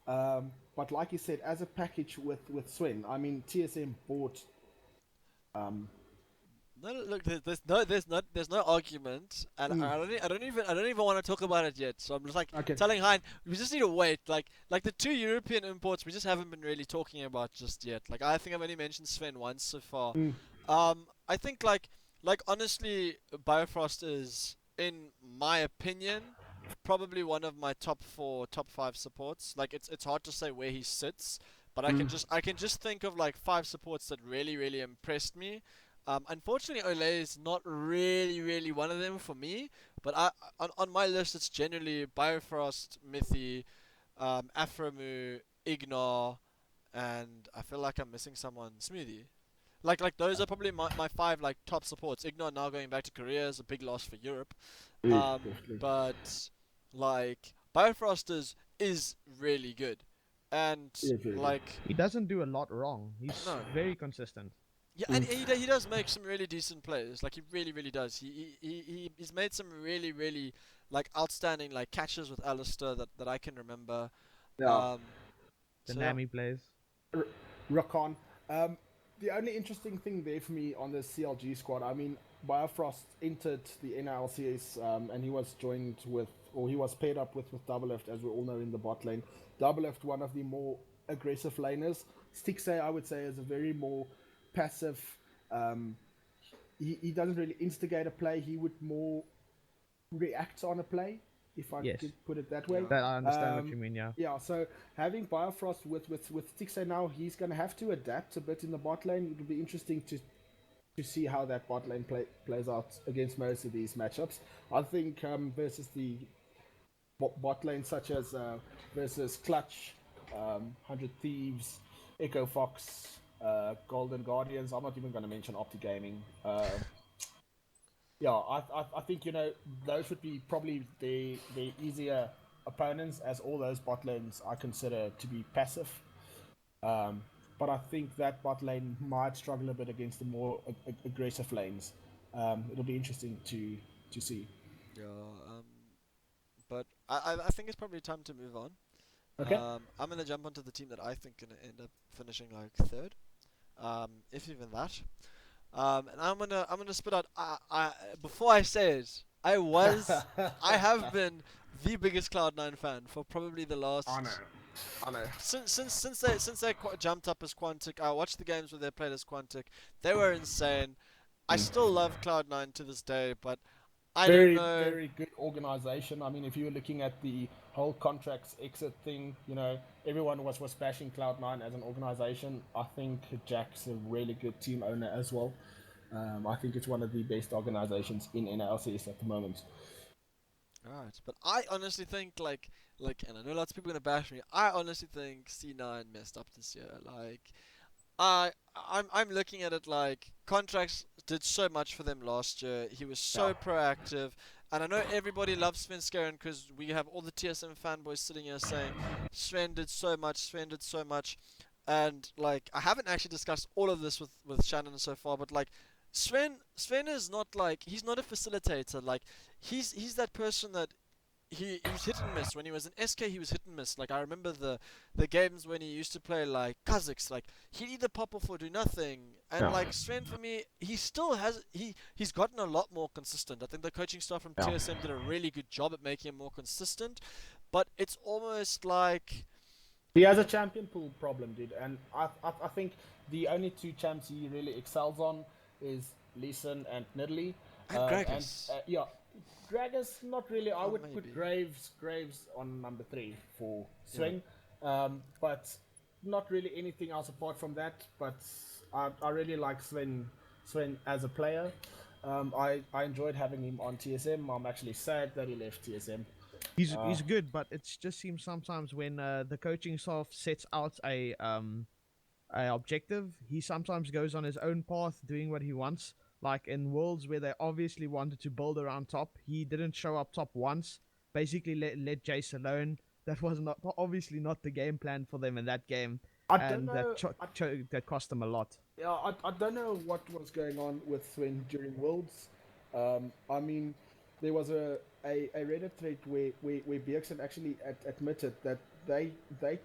but like you said, as a package with Swen, I mean TSM bought. Um, no, look, there's no argument, and mm, I don't even want to talk about it yet. So I'm just like okay. telling Hein, we just need to wait. Like the two European imports, we just haven't been really talking about just yet. Like I think I've only mentioned Sven once so far. Mm, I think like honestly, Biofrost is, in my opinion, probably one of my top four, top five supports. Like it's hard to say where he sits, but I can mm, just think of like five supports that really really impressed me. Unfortunately, Ole is not really one of them for me. But on my list, it's generally Biofrost, Mythy, Afromu, Ignor, and I feel like I'm missing someone. Smoothie. Like those are probably my five like top supports. Ignor now going back to Korea is a big loss for Europe. yeah, definitely. But like Biofrost is really good, and Yeah, very good. like He doesn't do a lot wrong. He's no, very consistent. yeah, and Mm. he does make some really decent plays. Like he really really does. He's made some really really like outstanding like catches with Alistair that I can remember. Yeah. Um, The so yeah. Nami plays. R- Rakan. Um, the only interesting thing there for me on the CLG squad, I mean, Biofrost entered the NLCS and he was joined with, or he was paired up with Double Lift, as we all know, in the bot lane. Double Lift, one of the more aggressive laners. Stixxer, I would say, is a very more passive. Um, he doesn't really instigate a play. He would more react on a play, if I Yes, could put it that way. Yeah. that I understand what you mean. Yeah. Yeah, so having Biofrost with Tixay now, he's going to have to adapt a bit in the bot lane. It'll be interesting to see how that bot lane plays out against most of these matchups. I think versus the bot lane, such as versus Clutch, 100 Thieves, Echo Fox, Golden Guardians. I'm not even going to mention Opti Gaming. Yeah, I think those would be probably the easier opponents, as all those bot lanes I consider to be passive. But I think that bot lane might struggle a bit against the more aggressive lanes. It'll be interesting to see. Yeah. But I think it's probably time to move on. Okay. I'm gonna jump onto the team that I think gonna end up finishing like third, if even that. And I'm gonna spit out. Before I say it, I have been the biggest Cloud9 fan for probably the I last know. I know. Since they jumped up as Quantic, I watched the games where they played as Quantic. They were insane. I Mm. still love Cloud9 to this day, but I don't Very, know. very good organization. I mean, if you were looking at the whole contracts exit thing, everyone was bashing Cloud9 as an organization. I think Jack's a really good team owner as well. I think it's one of the best organizations in NLCS at the moment. Right, but I honestly think and I know lots of people are gonna bash me. I honestly think C9 messed up this year. I'm looking at it like contracts did so much for them last year. He was Yeah. so proactive, and I know everybody loves Sven Skaren because we have all the TSM fanboys sitting here saying Sven did so much, Sven did so much, and like I haven't actually discussed all of this with Shannon so far, but like Sven is not like he's not a facilitator. Like he's that person that he's hit and miss. When he was in SK, he was hit and miss. Like I remember the games when he used to play like Kazakhs. Like he'd either pop off or do nothing. And Yeah. like Sven for me, he still has he's gotten a lot more consistent. I think the coaching staff from Yeah. TSM did a really good job at making him more consistent. But it's almost like He has a champion pool problem, dude, and I think the only two champs he really excels on is Leeson and Nidalee. and And Gragas. yeah, Gragas not really. I Oh would put maybe. Graves on number 3 for Yeah. swing, but not really anything else apart from that. But I really like Sven as a player. I enjoyed having him on TSM. I'm actually sad that he left TSM. He's good, but it just seems sometimes when the coaching staff sets out a objective, he sometimes goes on his own path, doing what he wants. Like in worlds where they obviously wanted to build around top, he didn't show up top once. Basically, let Jace alone. That was not obviously not the game plan for them in that game, I don't and know. that cost them a lot. Yeah, I don't know what was going on with Sven during Worlds. I mean, there was a Reddit thread where Bjergsen actually admitted that they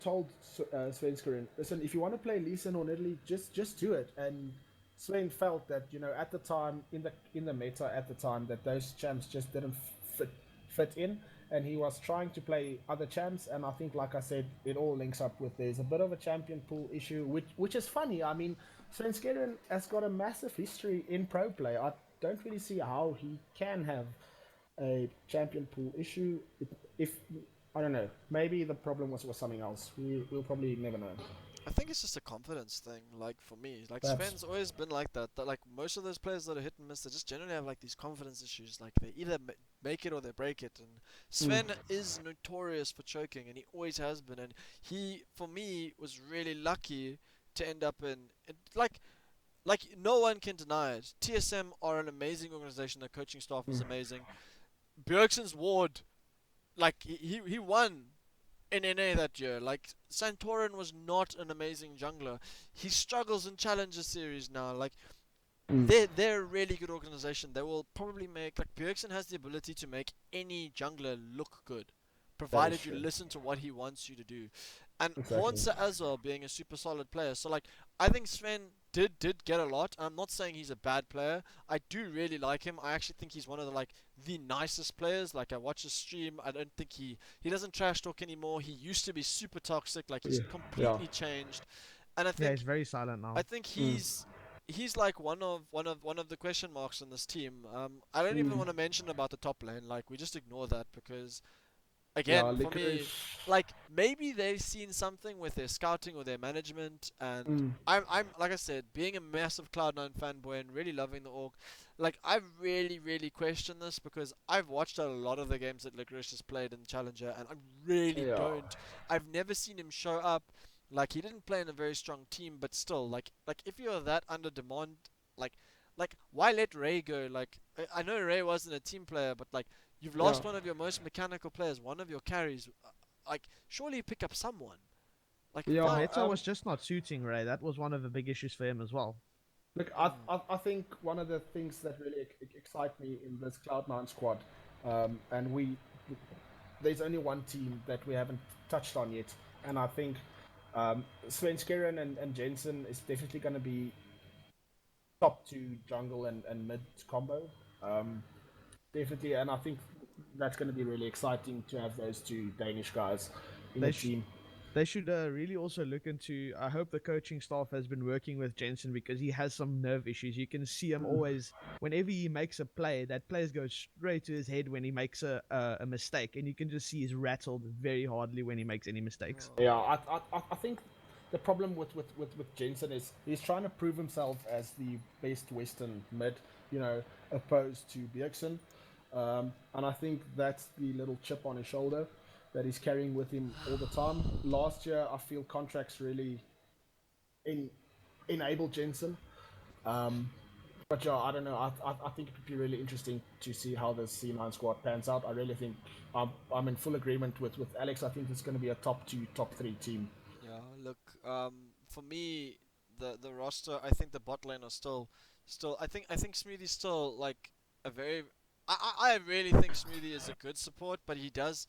told Sven Skrin, listen, if you want to play Leeson or Nidalee, just do it. And Sven felt that at the time in the meta at the time that those champs just didn't fit in, and he was trying to play other champs. And I think, like I said, it all links up with there's a bit of a champion pool issue, which is funny. I mean, Svenskeren has got a massive history in pro play. I don't really see how he can have a champion pool issue. If I don't know, maybe the problem was something else. We'll probably never know. I think it's just a confidence thing, like for me. Like Perhaps. Sven's always been like that. That like most of those players that are hit and miss, they just generally have like these confidence issues. Like they either make it or they break it. And Mm. Sven is notorious for choking, and he always has been. And he, for me, was really lucky to end up like no one can deny it. TSM are an amazing organization. Their coaching staff is Mm. amazing. Bjergsen's ward, like he won in NA that year. Like Santorin was not an amazing jungler. He struggles in Challenger series now. Like Mm. they're a really good organization. They will probably make like Bjergsen has the ability to make any jungler look good, That is provided you true. listen to what he wants you to do. And Exactly. Hornsa as well being a super solid player. So like I think Sven did get a lot. I'm not saying he's a bad player. I do really like him. I actually think he's one of the nicest players. Like I watch his stream. I don't think he doesn't trash talk anymore. He used to be super toxic. Like he's Yeah. Yeah. completely changed. And Yeah, he's very silent I now. think Mm. he's like one of the question marks in this team. I don't even Mm. want to mention about the top lane. Like we just ignore that because Yeah, again, for me, licorice. like maybe they've seen something with their scouting or their management, and Mm. I'm like I said, being a massive Cloud9 fanboy and really loving the org, like I've really questioned this because I've watched a lot of the games that Licorice has played in Challenger, and I really Yeah. don't. I've never seen him show up. Like he didn't play in a very strong team, but still, like if you're that under demand, like like why let Ray go? Like I know Ray wasn't a team player, but like you've Yeah. lost one of your most mechanical players, one of your carries. Like, surely pick up someone. Like, The Yeah. find. meta was just not suiting Ray. That was one of the big issues for him as well. Look, Mm, I think one of the things that really excite me in this Cloud9 squad, and there's only one team that we haven't touched on yet, and I think Sven Skeren and Jensen is definitely going to be top two jungle and mid combo. Um, Definitely, and I think that's going to be really exciting to have those two Danish guys in They a sh- team. They should really also look into. I hope the coaching staff has been working with Jensen because he has some nerve issues. You can see him always, whenever he makes a play, that plays go straight to his head when he makes a mistake, and you can just see he's rattled very hardly when he makes any mistakes. Oh. Yeah, I think the problem with Jensen is he's trying to prove himself as the best Western mid, opposed to Bjergsen. And I think that's the little chip on his shoulder that he's carrying with him all the time. Last year, I feel contracts really in, enabled Jensen. Um, but yeah, I don't know. I think it would be really interesting to see how the C9 squad pans out. I really think I'm in full agreement with Alex. I think it's going to be a top two, top three team. Yeah, look, for me, the roster, I think the bot lane are still. I think Smoothie's still like a very. I really think Smoothie is a good support, but he does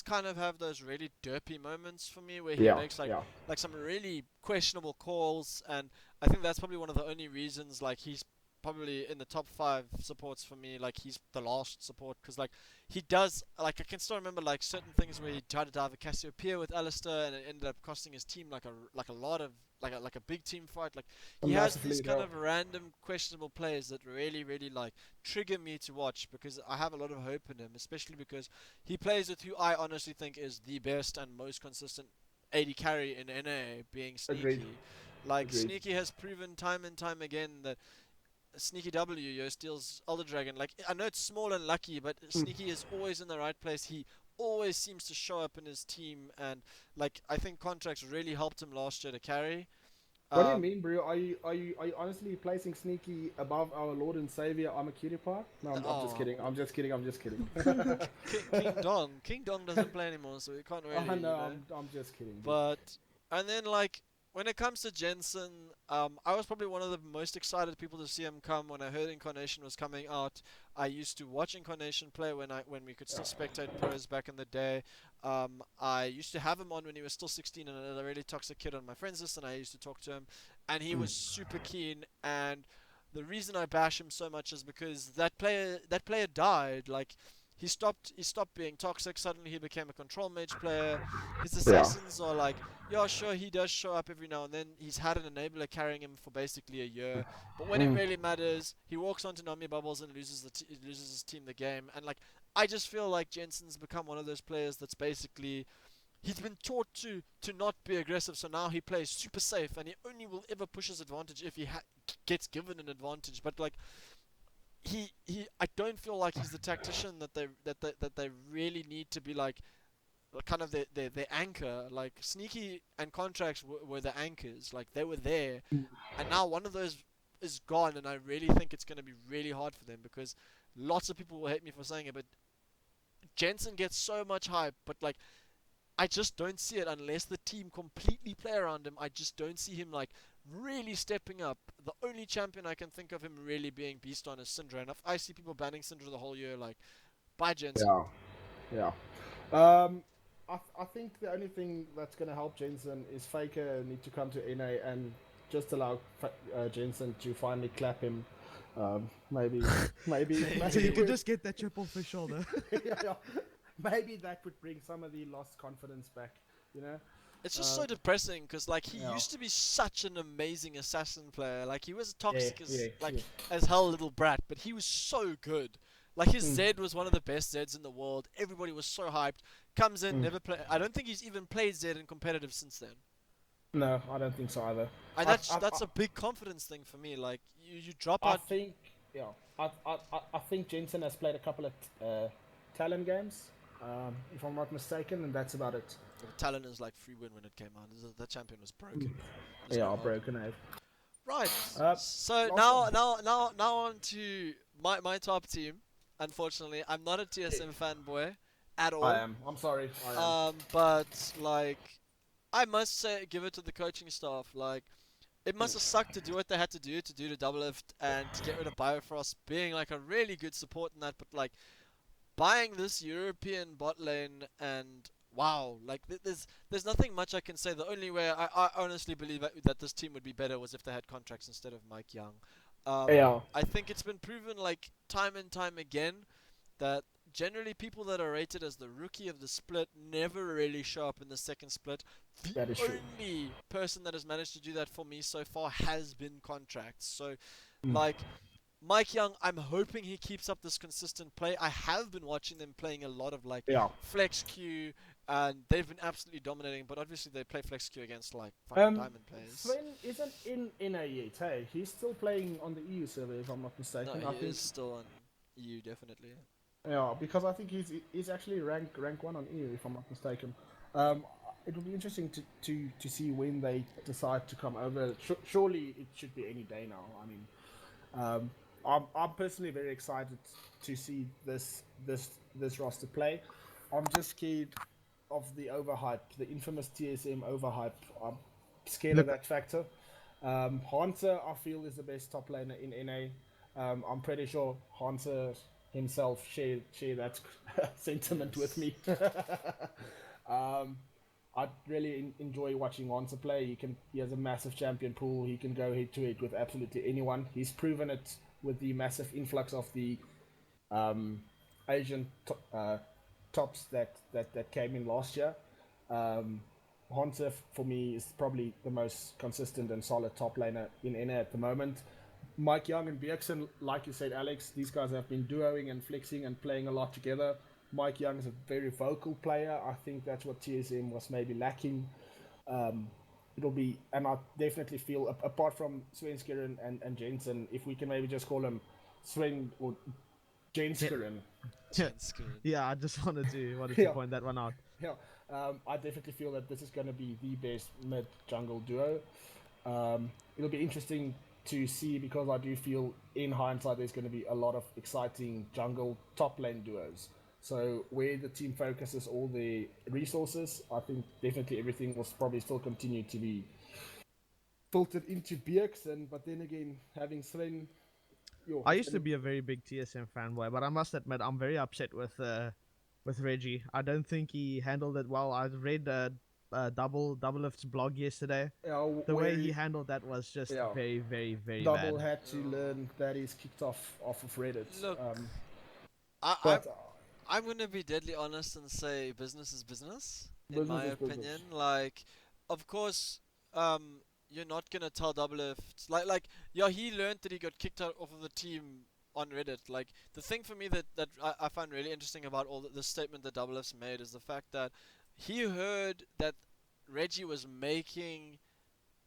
kind of have those really derpy moments for me where he Yeah, makes like yeah. like some really questionable calls, and I think that's probably one of the only reasons like he's probably in the top five supports for me. Like he's the last support because like he does like I can still remember like certain things where he tried to dive a Cassiopeia with Alistair and it ended up costing his team like a lot of like a big team fight. Like he has Massively, these kind yeah. of random questionable plays that really like trigger me to watch because I have a lot of hope in him, especially because he plays with who I honestly think is the best and most consistent AD carry in NA, being Agreed. Sneaky. Like Agreed. Sneaky has proven time and time again that Sneaky W steals Elder Dragon. Like I know it's small and lucky, but Sneaky is always in the right place. He always seems to show up in his team, and like I think contracts really helped him last year to carry. What do you Um, mean, bro? Are you honestly placing Sneaky above our Lord and Savior Armakiri? No, I'm just oh, kidding. I'm just kidding. I'm just kidding. King Dong doesn't play anymore, so we can't Oh really, no, I'm just kidding, dude. But and then like when it comes to Jensen, I was probably one of the most excited people to see him come when I heard Incarnation was coming out. I used to watch Incarnation play when we could still spectate pros back in the day. I used to have him on when he was still 16 and a really toxic kid on my friends list, and I used to talk to him, and he was super keen. And the reason I bash him so much is because that player died. Like he stopped being toxic. Suddenly he became a control mage player. His Yeah. assassins are like, yeah, sure, he does show up every now and then. He's had an enabler carrying him for basically a year, but when it Mm. really matters, he walks onto Nami bubbles and loses his team the game. And like, I just feel like Jensen's become one of those players that's basically he's been taught to not be aggressive, so now he plays super safe, and he only will ever push his advantage if he gets given an advantage. But like I don't feel like he's the tactician that they really need to be like kind of their anchor. Like Sneaky and Contracts were the anchors, like they were there, and now one of those is gone, and I really think it's going to be really hard for them because lots of people will hate me for saying it, but Jensen gets so much hype, but like I just don't see it unless the team completely play around him. I just don't see him like really stepping up. The only champion I can think of him really being beast on is Syndra, and if I see people banning Syndra the whole year, like, bye Jensen. Yeah. Yeah. Um, I think the only thing that's going to help Jensen is Faker need to come to NA and just allow Jensen to finally clap him. Maybe, maybe, So you maybe, can just get that chip off his shoulder. yeah, yeah. Maybe that would bring some of the lost confidence back. You know. It's just Uh, so depressing because like he yeah. used to be such an amazing assassin player. Like he was Yeah. toxic as Yeah. like Yeah. as hell little brat, but he was so good. Like his Mm, Zed was one of the best Zeds in the world. Everybody was so hyped. Comes in, mm. never play. I don't think he's even played Zed in competitive since then. No, I don't think so either. And I, that's a big confidence thing for me. Like you drop I out. think, yeah, I think Jensen has played a couple of Talon games, if I'm not mistaken, and that's about it. Talon is like free win when it came out. That champion was broken. There's Yeah, no argument. broken out. Right. Uh, So last now on to my top team. Unfortunately, I'm not a TSM fanboy at I all. am. I'm sorry. I am. But like, I must say, give it to the coaching staff. Like, it must have sucked to do what they had to do the double lift and to get rid of Biofrost being like a really good support in that. But like, buying this European bot lane and wow, like there's nothing much I can say. The only way I honestly believe that this team would be better was if they had contracts instead of Mike Young. Um, Yeah. I think it's been proven like time and time again that generally people that are rated as the rookie of the split never really show up in the second split. The That is true. only person that has managed to do that for me so far has been contracts. So, Mm. like, Mike Young, I'm hoping he keeps up this consistent play. I have been watching them playing a lot of like Yeah. flex Q, and they've been absolutely dominating. But obviously, they play flex Q against like fucking Um, diamond players. Sven isn't in NA yet. Hey, he's still playing on the EU server, if I'm not No, mistaken. he I think. is still on EU definitely. Yeah, because I think he's actually rank one on EU, if I'm not mistaken. Um, it will be interesting to see when they decide to come over. Surely it should be any day now. I mean, I'm personally very excited to see this roster play. I'm just scared of the overhype, the infamous TSM overhype. I'm scared of Look, that factor. Hunter, I feel, is the best top laner in NA. I'm pretty sure Hunter himself share that sentiment with Yes. me. I really enjoy watching Hunter play. He has a massive champion pool. He can go head to head with absolutely anyone. He's proven it with the massive influx of the um, Asian tops that came in last year. Um, Hunter for me is probably the most consistent and solid top laner in NA at the moment. Mike Young and Bjergsen, like you said, Alex, these guys have been duoing and flexing and playing a lot together. Mike Young is a very vocal player. I think that's what TSM was maybe lacking. Um, it'll be, and I definitely feel, apart from Svenskeren and Jensen, if we can maybe just call him Sven or Jenskeren. Chanskeren. yeah, I just wanted to Yeah, point that one out. yeah. I definitely feel that this is going to be the best mid jungle duo. It'll be interesting to see because I do feel in hindsight there's going to be a lot of exciting jungle top lane duos. So where the team focuses all the resources, I think definitely everything will probably still continue to be filtered into Bjergsen. But then again, having Sven, yo, I it's used to gonna be a very big TSM fanboy, but I must admit I'm very upset with Reggie. I don't think he handled it well. I read Double Lift's blog yesterday. The way where he handled that was just yeah, very, very, very Double bad. had to Yeah. learn that he's kicked off of Reddit. Look, I, I'm But I'm gonna be deadly honest and say business is business, in business my is business. opinion. Like, of course, you're not gonna tell Double F yeah, he learned that he got kicked out off of the team on Reddit. Like, the thing for me that I find really interesting about all the statement that Double F's made is the fact that he heard that Reggie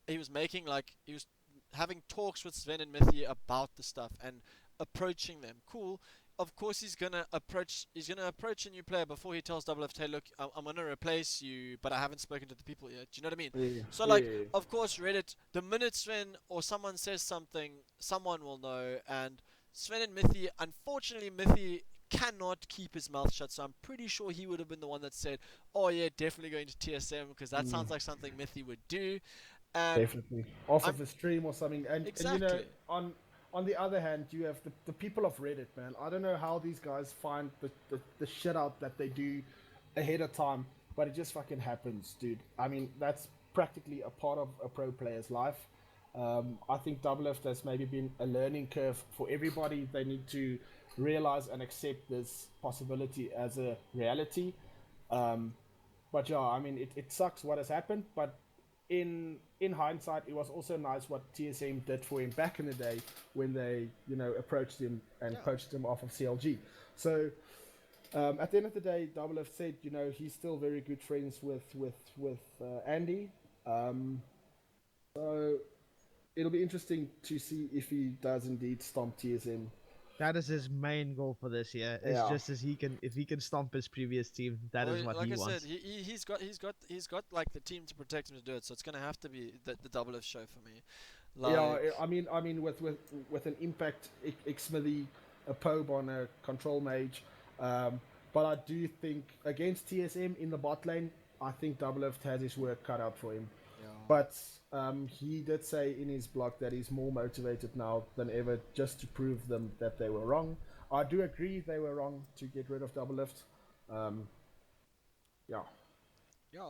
he was having talks with Sven and Mithy about the stuff and approaching them. Cool. Of course, he's gonna approach a new player before he tells Double F, hey, look, I'm gonna replace you, but I haven't spoken to the people yet. Do you know what I mean? Yeah, So like, yeah. of course, Reddit. The minute Sven or someone says something, someone will know. And Sven and Mithy, unfortunately, Mithy cannot keep his mouth shut. So I'm pretty sure he would have been the one that said, "Oh yeah, definitely going to TSM," because that Mm, sounds like something Mithy would do. And definitely. Off I'm of a stream or something. And you know, exactly. on the other hand, you have the people of Reddit, man. I don't know how these guys find the shit out that they do ahead of time, but it just fucking happens, dude. I mean, that's practically a part of a pro player's life. I think Double Lift has maybe been a learning curve for everybody. They need to realize and accept this possibility as a reality. Um, but yeah, I mean, it sucks what has happened, but in hindsight, it was also nice what TSM did for him back in the day when they approached him and Yeah. poached him off of CLG. So at the end of the day, Double F said he's still very good friends with Andy. Um, so it'll be interesting to see if he does indeed stomp TSM. That is his main goal for this year. It's Yeah, just as he can, if he can stomp his previous team, that Well, is what like he I said, wants. he's got like the team to protect him to do it. So it's gonna have to be the Double F show for me. yeah. Like, I mean, with an impact Xmithy, a Pobe on a control mage, but I do think against TSM in the bot lane, I think Double F has his work cut out for him. yeah. But he did say in his blog that he's more motivated now than ever just to prove them that they were wrong. I do agree they were wrong to get rid of Double Lift. Um, yeah, Yeah,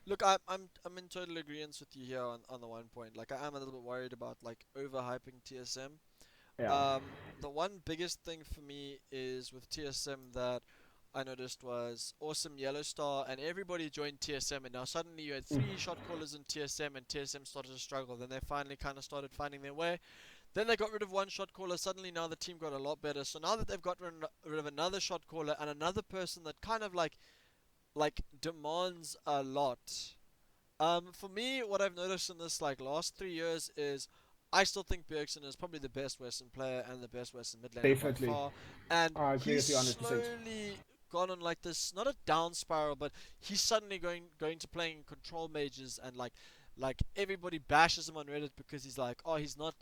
look, I'm in total agreement with you here on the one point. Like, I am a little bit worried about like overhyping TSM. Yeah. The one biggest thing for me is with TSM that I noticed was awesome yellow star, and everybody joined TSM, and now suddenly you had three shot callers in TSM, and TSM started to struggle. Then they finally kind of started finding their way. Then they got rid of one shot caller. Suddenly now the team got a lot better. So now that they've got rid of another shot caller and another person that kind of like demands a lot. For me, what I've noticed in this like last 3 years is I still think Bjergsen is probably the best Western player and the best Western mid laner by Definitely. far. And I agree he's with you 100%. slowly gone on like this, not a down spiral, but he's suddenly going to playing control mages and like everybody bashes him on Reddit because he's like, oh, he's not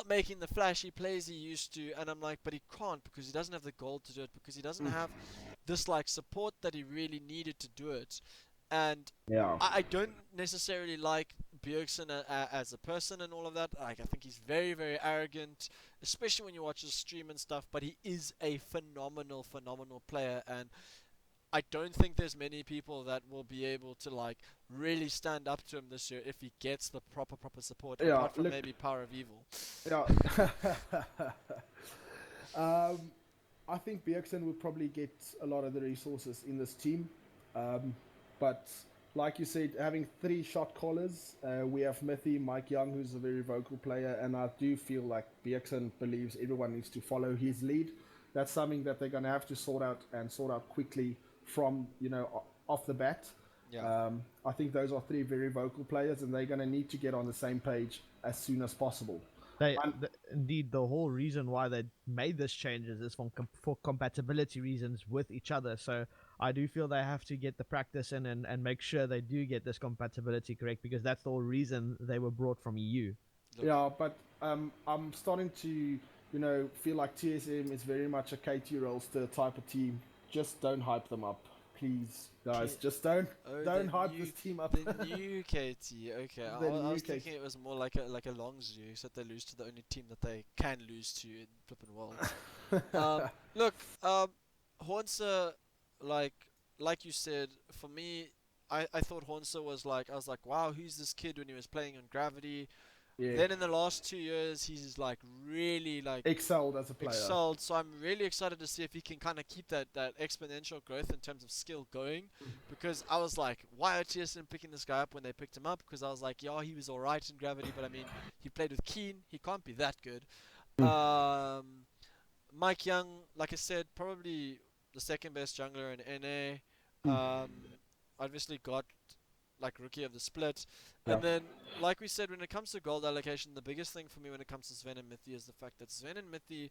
making the flashy plays he used to, and I'm like, but he can't because he doesn't have the gold to do it because he doesn't have this like support that he really needed to do it. And Yeah. I don't necessarily like Bjergsen as a person and all of that. Like, I think he's very, very arrogant, especially when you watch his stream and stuff. But he is a phenomenal, phenomenal player, and I don't think there's many people that will be able to like really stand up to him this year if he gets the proper support. Yeah. Apart from Look. maybe Power of Evil. Yeah. um, I think Bjergsen would probably get a lot of the resources in this team. Um, but like you said, having three shot callers, we have Mithy, Mike Young, who's a very vocal player, and I do feel like Bjergsen believes everyone needs to follow his lead. That's something that they're going to have to sort out and sort out quickly from, off the bat. Yeah. I think those are three very vocal players, and they're going to need to get on the same page as soon as possible. Indeed, the whole reason why they made this changes is for compatibility reasons with each other. So I do feel they have to get the practice in and make sure they do get this compatibility correct, because that's the whole reason they were brought from EU. Look, Yeah, but I'm starting to, feel like TSM is very much a KT Rolster type of team. Just don't hype them up, please, guys. Just don't hype this team up. The new KT. Okay, I, The I new was KT. thinking it was more like a Longzhu, except they lose to the only team that they can lose to in flippin' worlds. Look, Hornser, like like you said, for me, I thought Hornser was like I was like, wow, who's this kid when he was playing on Gravity? Yeah, Then in the last 2 years, he's like really like excelled as a player. excelled. So I'm really excited to see if he can kind of keep that exponential growth in terms of skill going. Because I was like, why are TSM picking this guy up when they picked him up? Because I was like, yeah, he was alright in Gravity, but I mean, he played with Keen. He can't be that good. Um, Mike Young, like I said, probably the second best jungler in NA. Obviously got like rookie of the split. Yeah, And then, like we said, when it comes to gold allocation, the biggest thing for me when it comes to Sven and Mithy is the fact that Sven and Mithy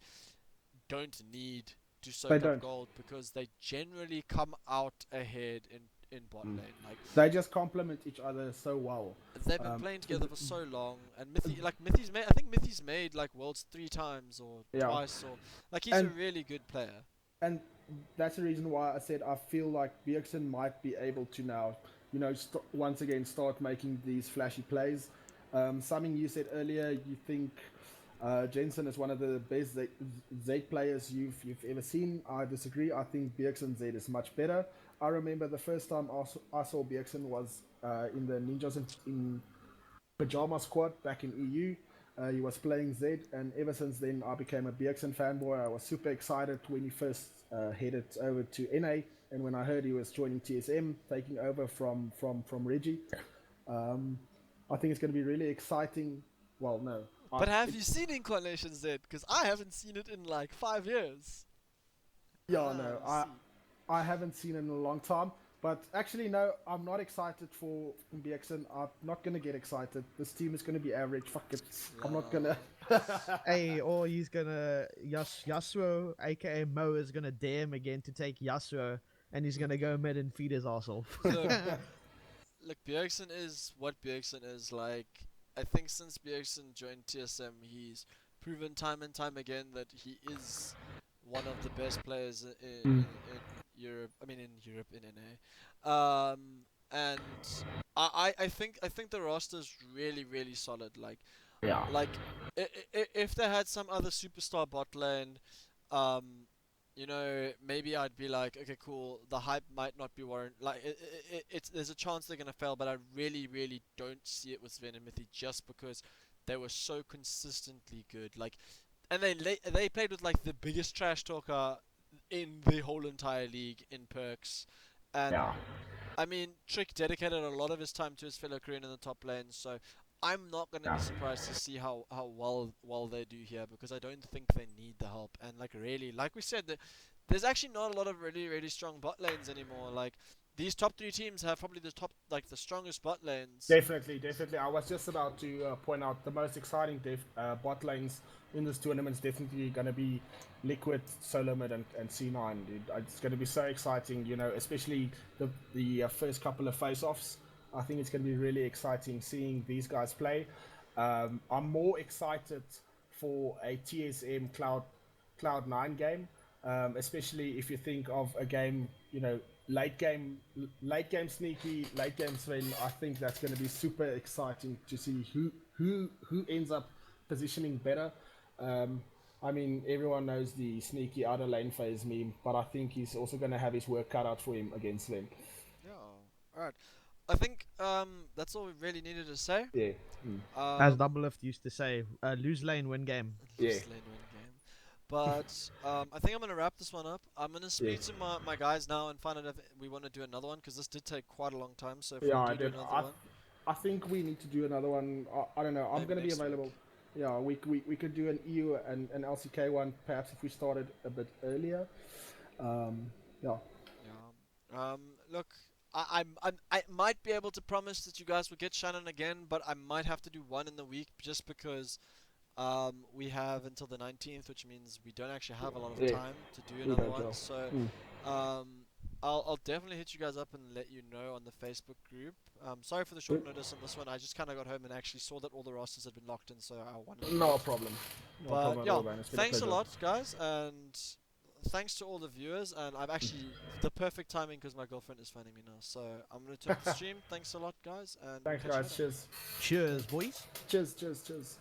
don't need to they soak up don't. gold because they generally come out ahead in bot lane. Like They just complement each other so well. they've been Um, playing together for so long, and Mithy's made. I think Mithy's made like worlds 3 times or Yeah, twice, or like he's a and really good player. and that's the reason why I said I feel like Bjergsen might be able to now, once again start making these flashy plays. Something you said earlier, you think Jensen is one of the best Z players you've ever seen. I disagree. I think Bjergsen Z is much better. I remember the first time I saw Bjergsen was in the Ninjas in Pajama Squad back in EU. He was playing Z, and ever since then, I became a Bjergsen fanboy. I was super excited when he first headed over to NA, and when I heard he was joining TSM, taking over from Reggie. I think it's going to be really exciting. Well, no. But have you seen Incarnation Z? Because I haven't seen it in like 5 years. Yeah, no. I see. I haven't seen it in a long time. But actually, no, I'm not excited for Bjergsen. I'm not going to get excited. This team is going to be average. Fuck it. I'm not going to. Hey, or he's gonna Yasuo, aka Mo, is gonna dare him again to take Yasuo, and he's gonna go mid and feed his ass off. Look, look, Bjergsen is what Bjergsen is. Like, I think since Bjergsen joined TSM, he's proven time and time again that he is one of the best players in Europe. I mean, in Europe, in NA. And I think the roster's really, really solid. Yeah. Like if they had some other superstar bot lane, maybe I'd be like, okay, cool. The hype might not be warrant. Like, it's there's a chance they're gonna fail, but I really, really don't see it with Sven and Mithy just because they were so consistently good. Like, and they played with like the biggest trash talker in the whole entire league in perks, and Yeah. I mean Trick dedicated a lot of his time to his fellow Korean in the top lane, so I'm not gonna be Yeah. surprised to see how well they do here because I don't think they need the help, and like really like we said there's actually not a lot of really strong bot lanes anymore. Like these top three teams have probably the strongest bot lanes. Definitely, definitely. I was just about to point out the most exciting bot lanes in this tournament is definitely going to be Liquid, Solo Mid, and C9. Dude. It's going to be so exciting, you know, especially the first couple of face-offs. I think it's going to be really exciting seeing these guys play. I'm more excited for a TSM Cloud9 game, especially if you think of a game, you know, late game sneaky, late game Sven. I think that's going to be super exciting to see who ends up positioning better. I mean, everyone knows the sneaky outer lane phase meme, but I think he's also going to have his work cut out for him against Sven. Yeah. All right. I think that's all we really needed to say. Yeah. As Um, Doublelift used to say, lose lane, win game. Yeah. lose lane win game. But I think I'm gonna wrap this one up. I'm gonna Yeah. speak to my guys now and find out if we want to do another one because this did take quite a long time. So if Yeah, we I do did. another one, I think we need to do another one. I don't know. I'm maybe going to be next week. available. Yeah, we could do an EU and an LCK one, perhaps if we started a bit earlier. Yeah. Yeah. Look, I might be able to promise that you guys will get Shannon again, but I might have to do one in the week just because we have until the 19th, which means we don't actually have a lot of Yeah. time to do We another don't one. know. So, Mm. um, I'll definitely hit you guys up and let you know on the Facebook group. Sorry for the Mm. short notice on this one. I just kind of got home and actually saw that all the rosters had been locked in, so I wanted to No know. problem. No But problem at yeah, all, man. It's been a thanks a pleasure. lot, guys, and thanks to all the viewers. And I've actually the perfect timing because my girlfriend is phoning me now, so I'm gonna turn off the stream. Thanks a lot, guys, and we'll Thanks, catch you guys. later. Cheers. Cheers, boys. Cheers. Cheers. Cheers.